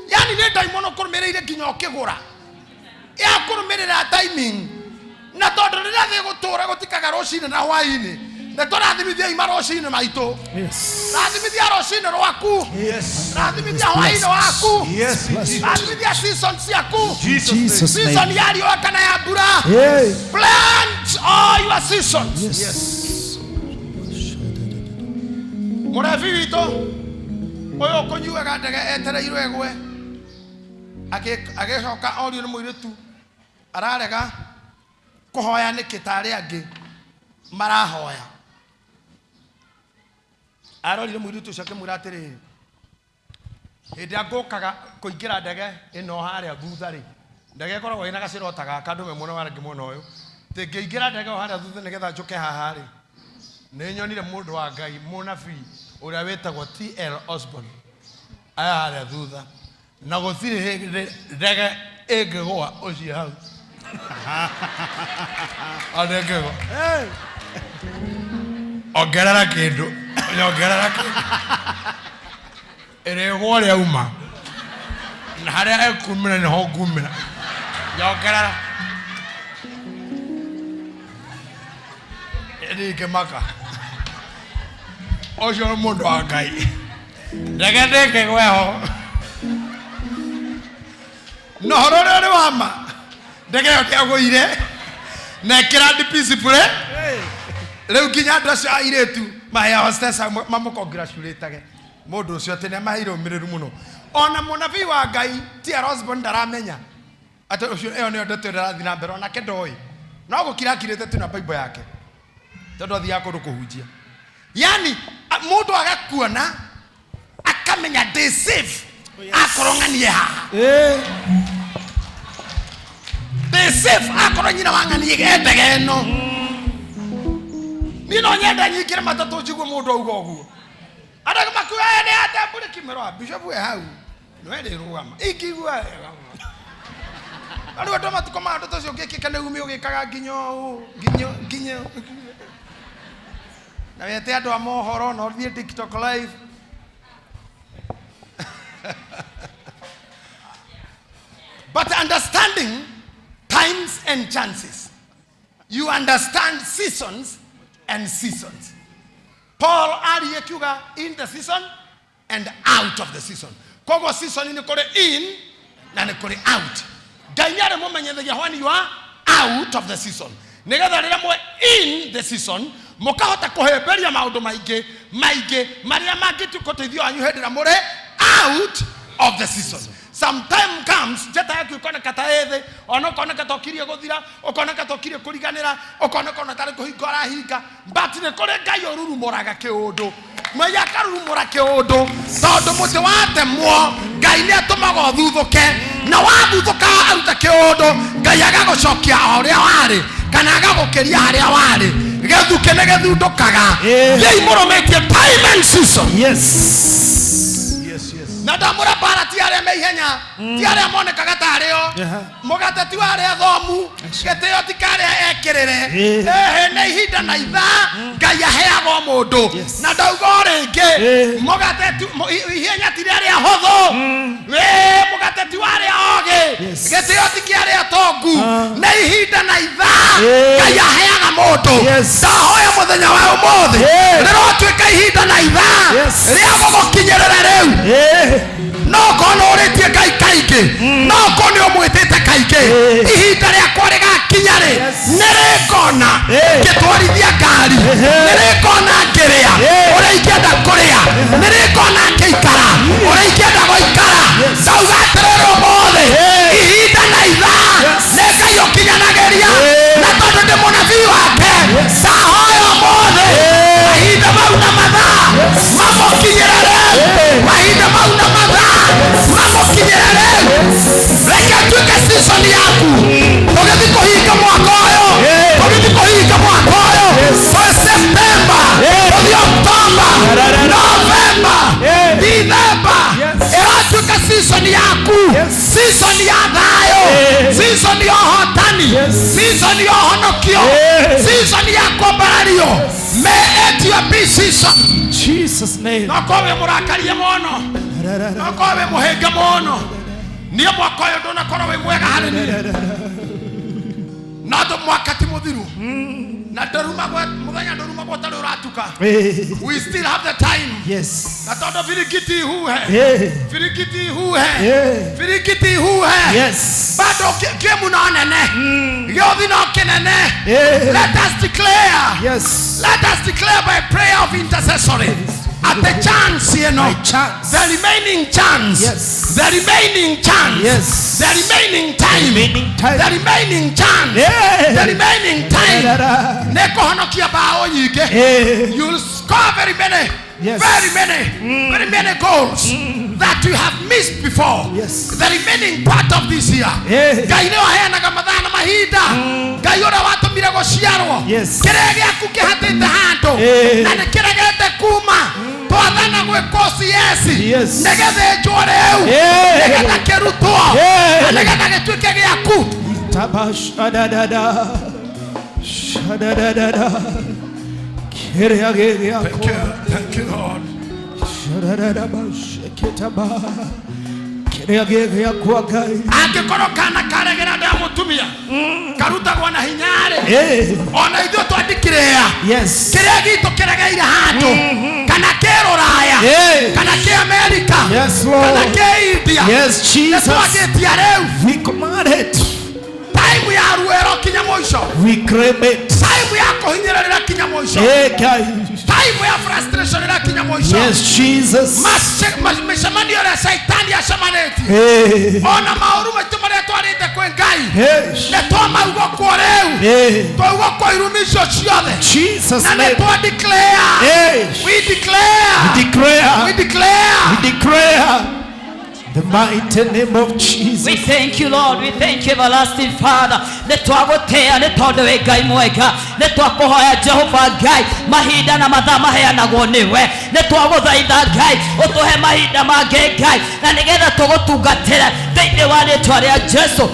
[SPEAKER 1] yani ne daimono kurumireire ginya okigura ya kurumirira timing na tondu rirathi gutura gutikaga rocine na hwaini na torathimithia imarocine maito
[SPEAKER 3] Yes.
[SPEAKER 1] rathimithia rocine rwaku
[SPEAKER 2] Yes.
[SPEAKER 1] rathimithia hwaini waku
[SPEAKER 2] Yes.
[SPEAKER 1] rathimithia seasons yaku
[SPEAKER 3] Jesus'
[SPEAKER 1] season
[SPEAKER 3] name.
[SPEAKER 1] ya riũa kana ya mbura
[SPEAKER 3] Hey.
[SPEAKER 1] plant all your seasons.
[SPEAKER 2] Yes.
[SPEAKER 1] Murevi wito oyo kunyuaga ndege etereirwo egwe agicoka orio ni muiritu ararega kuhoya ni kitari angi marahoya arorire muiritu ucio akimwira atiri hindi angukaga kuingira ndege ino haria thutha ri ndege koragwo ina gacirota gaka ndume mwena wa rangi mwena uyu tingiingira ndege o haria thutha nigetha njuke haha ri ni nyonire mundu wa Ngai munabii uria wetagwo TL Osborne aya haria thutha na guthiri ndege ingigwa ucio hau adegego ongerera kindu nyongerera kindu iregwo ria uma na haria ekumira ni ho ngumira nyongerera eke maka ocio mundu wa Ngai ndege ndikigweho no horore wama ndege yote agũire na kira discipline rĩu nginya andũ acio airĩtu mahea hostess mamũcongratulatage mũndũ ũcio atĩ nĩamaheire ũmĩrĩru mũno ona mũnabii wa Ngai TL Osborne ndaramenya atĩ ũcio ĩyo nĩyo ndeto ĩrathiĩ na mbere onake ndoĩ no gũkira akirĩte tu na Bible yake tondũ athiaga kũndũ kũhunjia yani mũndũ agakuona akamenya they safe akorong'anie haha they safe akoronyina wang'anie ndege ĩno ni no nyenda nyingire matatu njigwe mũndũ auga ũguo adaga makuya nĩ atambũre kimero bishop we hau no ende rugama ikigwa andũ matuko ma andũ tacio ngĩkĩka nĩ umi ũgĩkaga nginyo na wete andũ a mohoro no thiĩ TikTok live but understanding times and chances, you understand seasons and seasons. Paul aliyekiuga in the season and out of the season. Kogo season ni kore in na ni kore out. Ganyare mo menyethagia when you are out of the season. Nigetha rĩrĩa mwe in the season mukahota kuhemberia maundu maingi maria mangĩtũteithia wanyu hĩndĩ mũre out of the season. Sometime comes jeta yaku ikona kataethe ona kona katokirie guthira okona katokirie kuriganira okona kona tari kuhingora hinga but ne kore Ngai orurumuraga kiundu maya karurumura kiundu tondu muti watemwo Ngai ni atumaga thuthuke na wathuthuka aruta kiundu Ngai agagucokia uria wari kana agagukiria haria wari gethuke ne gethundukaga yei murometie time and season.
[SPEAKER 3] Yes.
[SPEAKER 1] Na ndamura bara ti aria meihenya ti aria monekaga tario mugateti wa aria thomu geteo ti karia ekirire ne ihinda na itha Ngai aheaga mundu na ndauga ringi mugateti ihenya ti aria hotho mugateti wa aria ogi geteo ti aria tongu na ihinda na itha Ngai aheaga mundu ndahoya muthenya wa umuthi riro tuika ihinda na itha ria gugukinyirira riu no kono uretie Ngai kaingi no kono umwitite kaingi ihinda riakwa rigakinyari nirikona ngitwarithia ngari nirikona ngiria uria ingĩenda kuria nirikona ngĩikara uria ingĩenda gũikara ndauga atĩrĩrĩ ũmũthĩ ihinda na itha nĩ Ngai ũkinyanageria na tondũ ndĩ mũnabii wake season yaku, season ya thayo, season ya hotani, season ya honokio, season ya kombario. May it your be season.
[SPEAKER 3] Jesus name.
[SPEAKER 1] Nakowe murakari mono. Nakowe muhega mono. Niyo mwakoyo dona koro we mwega halini. Nado mwakati mudhiru. Na doruma kwa mudhanya doruma kwa talo ratuka. We still have the time.
[SPEAKER 3] Yes.
[SPEAKER 1] Na todo virikiti hu hai. Virikiti hu hai. Virikiti hu hai.
[SPEAKER 3] Yes.
[SPEAKER 1] Bado kemu na nene. Yodhi na kenene. Let us declare.
[SPEAKER 3] Yes.
[SPEAKER 1] Let us declare by prayer of intercessory. At the chance, you know, the remaining chance, the remaining chance, the remaining time, the remaining chance, the remaining time. Neko hanokia bao yike. You'll score very many, very many goals that you have missed before. The remaining part of this year. Gaino hena kamadana mahida. Gayora watu mirago shiaro. Kerege akuke hatete hando. Na kerege te kuma. Toadana kwe kosi yesi. Negeze choreu. Negeze kerutua. Negeze ketuike yaku.
[SPEAKER 3] Tabash adadada. Shadadada. Kerege yaku.
[SPEAKER 1] Thank you, Lord.
[SPEAKER 3] Shadadada bash ketaba. Kerege yaku agai.
[SPEAKER 1] Angekoro kana karegera damu tumia. Karuta kwa na hinyare. Ona idio to adikirea.
[SPEAKER 3] Yes.
[SPEAKER 1] Kerege ito kerege ira hato. Kana kero raya. Kana ke America.
[SPEAKER 3] Yes, Lord.
[SPEAKER 1] Kana ke India.
[SPEAKER 3] Yes, Jesus. We command it.
[SPEAKER 1] Time ya ruero kinyamoisho.
[SPEAKER 3] We claim it.
[SPEAKER 1] Time ya kohinyerera kinyamoisho. Time ya frustration ya kinyamoisho.
[SPEAKER 3] Yes, Jesus.
[SPEAKER 1] Meshamani ya saitani ya shamaneti. Ona mauruma tumare twarite kwengai. Neto maugo koreu. To ugo koirumisho chiothe.
[SPEAKER 3] Jesus
[SPEAKER 1] name.
[SPEAKER 3] name.
[SPEAKER 1] Declare. We declare.
[SPEAKER 3] We declare.
[SPEAKER 1] We declare.
[SPEAKER 3] We declare. The mighty name of Jesus.
[SPEAKER 4] We thank you, Lord. We thank you, everlasting Father. Let our tea, let all the way guy moega. Let our pohoya Jehovah guy. Mahida na madama hea na gonewe. Let our zaida guy. Otohe mahida mage guy. Na negeda togo tugatera. Take the one to our Jesus.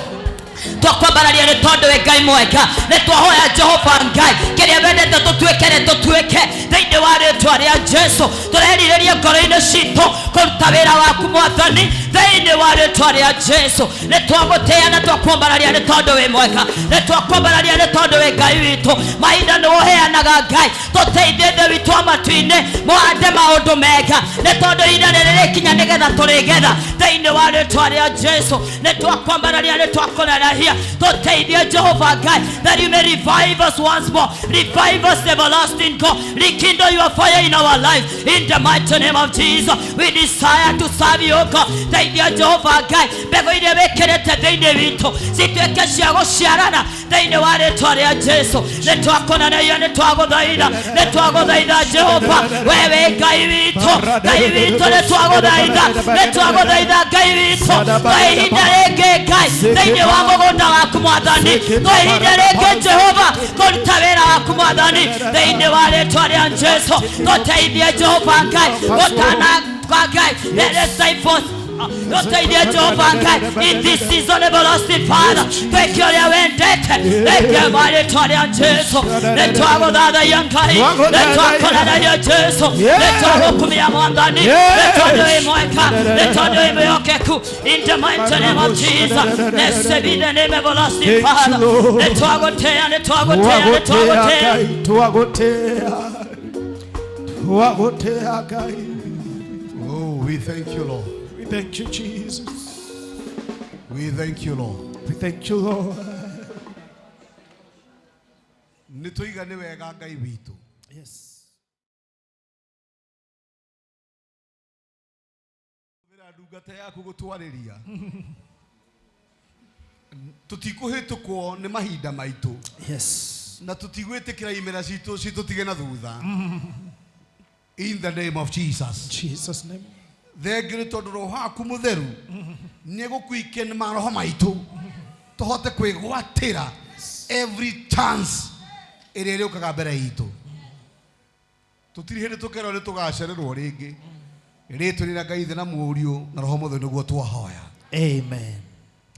[SPEAKER 4] Twakwambararia ni tondu we Ngai mwega ni twahoya Jehova Ngai kiria wendete tutuike thiini wa ritwa ria Jesu tureherireria ngoro-ini citu kuruta wira waku Mwathani thiini wa ritwa ria Jesu ni twagutia na twakwambararia ni tondu we mwega ni twakwambararia ni tondu we Ngai witu mahinda ni uheanaga Ngai tuteithie thi witu amatu-ini muhande maundu mega ni tondu ihinda ririkinya nigetha turigetha thiini wa ritwa ria Jesu ni twakwambararia ni twakunenehia tuteithie Jehovah God that you may revive us once more. Revive us, everlasting God. Rekindle your fire in our life. In the mighty name of Jesus, we desire to serve you, God. Teithia Jehovah God bego ire bekerete thiini witu cituike cia guciarana thiini wa ritwa ria Jesu ni twakunenehia ni twaguthaitha Jehova wewe Ngai witu ni twaguthaitha Ngai witu kwa ihinda ringi Ngai thiini wa mugunda waku Mwathani kwa ihinda ringi Jehova kuruta wira waku Mwathani thiini wa ritwa ria Jesu tuteithie Jehova Ngai gutana kwa Ngai let us die forth. Tuteithie Jehova Ngai in this season, everlasting Father. Thank you ya wendete ritwa ritwa ria Jesu ni twaguthaitha Ngai ni twakunenehia Jesu ni twagukumia Mwathani ni tondu wi mwega ni tondu wi mwiokeku in the mighty name of Jesus. Blessed be the name, everlasting Father. Ni twagutia Ngai.
[SPEAKER 2] Oh, we thank you, Lord.
[SPEAKER 3] We thank you, Jesus.
[SPEAKER 2] We thank you, Lord.
[SPEAKER 3] We thank you, Lord.
[SPEAKER 2] Nituigane wega Ngai witu.
[SPEAKER 3] Yes.
[SPEAKER 2] Wira ndungata yaku gutwariria. Tutikuhitukwo ni mahinda maitu.
[SPEAKER 3] Yes.
[SPEAKER 2] Na tutigwitikira imera citu citutige na thutha. In the name of Jesus.
[SPEAKER 3] Jesus name.
[SPEAKER 2] Thengire tondu roho waku mutheru ni gukuike ni maroho maitu tuhote kwigwatira every chance iri riukaga mbere itu tutiri hindi tukero ni tugacererwo ringi Rĩtwa nĩ Ngai Ithe na Mũriũ na Roho Mũtheru nĩguo twahoya.
[SPEAKER 3] Amen.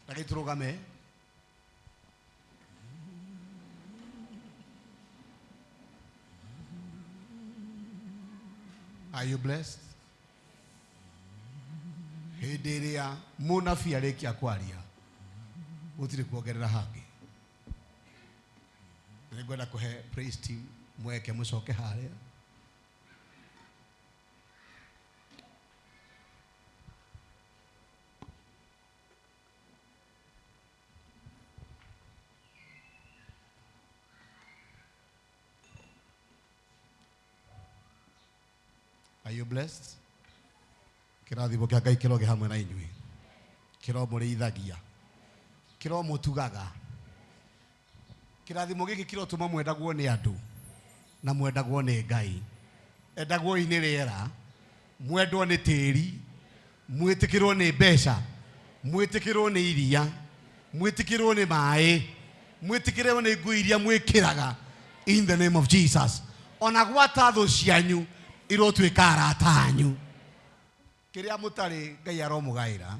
[SPEAKER 2] Reke tũrũgame. Are you blessed? Hĩndĩ ĩrĩa mũnabii arĩkia kwaria gũtirĩ kuongerera hangĩ. Nĩngwenda kũhe praise team mweke mũcoke harĩa. Are you blessed? Kĩrathimo kĩa Ngai kĩroge hamwe na inyuĩ. Kĩromũrĩithagia. Kĩromũtugaga. Kĩrathimo gĩkĩ kĩrotũma mwendagwo nĩ andũ na mwendagwo nĩ Ngai. Endagwo nĩ rĩera, mwendwo nĩ tĩri, mwĩtĩkĩrwo nĩ mbeca, mwĩtĩkĩrwo nĩ iria, mwĩtĩkĩrwo nĩ maĩ, mwĩtĩkĩrwo nĩ nguo iria mwĩkĩraga in the name of Jesus. Ona gwata thũ cianyu irotuĩka arata anyu. Kĩrĩa mũtarĩ Ngai aromũgaĩra.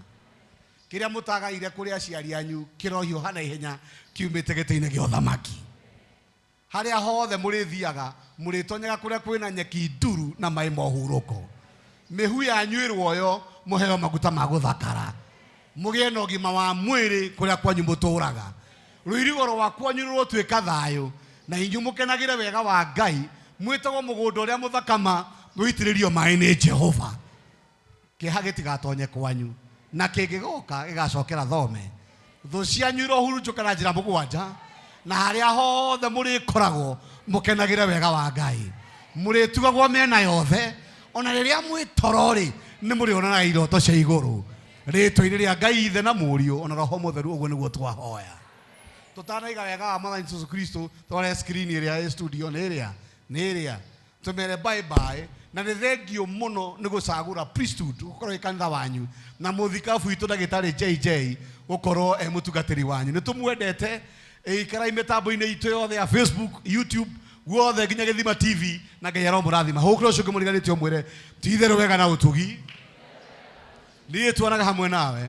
[SPEAKER 2] Kĩrĩa mũtagaire kũrĩ aciari anyu kĩrohiũha na ihenya kiumĩte gĩtĩ-inĩ gĩa ũthamaki. Harĩa hothe mũrĩthiaga mũrĩtonyaga kũrĩa kwĩna nyeki nduru na maĩ ma ũhurũko. Mĩhu yanyu ĩrwoyo mũheo maguta ma gũthakara. Mũgĩe na ũgima wa mwĩrĩ kũrĩa kwanyu mũtũũraga. Rũirigo rwa kwanyu rũtuĩka thayũ na inyuĩ mũkenagĩre wega wa Ngai. Mwĩtagwo mũgũnda ũrĩa mũthakama gũitĩrĩrio maĩ nĩ Jehova. Kĩeha gĩtigatonye kwanyu na kĩngĩgoka gĩgacokera thome. Thũ cianyu irohurunjũka na njĩra mũgwanja na harĩa hothe mũrĩkoragwo mũkenagĩre wega wa Ngai. Mũrĩtugagwo mĩena yothe ona rĩrĩa mwĩ toro rĩ nĩ mũrĩonanaga iroto cia igũrũ. Rĩtwa-inĩ rĩa Ngai Ithe na Mũriũ ona Roho Mũtheru ũguo nĩguo twahoya. Tũtanaiga wega wa Mwathani Jesũ Kristo tware screen ĩrĩa ĩ studio nĩ ĩrĩa tumere bye bye na nĩ thengio mũno nĩ gũcagũra priesthood gũkorwo kanitha wanyu na mũthikabu witũ ndagĩtarĩ JJ gũkorwo mũtungatĩri wanyu. Nĩ tũmwendete ikarai mĩtambo-inĩ itũ yothe ya Facebook, YouTube, guothe nginya Gĩthima TV na Ngai aromũrathima. Hũkĩra ũcio ũngĩ mũriganĩtie ũmwĩre ti itherũ wega na ũtugi. Niĩ tuonaga hamwe nawe.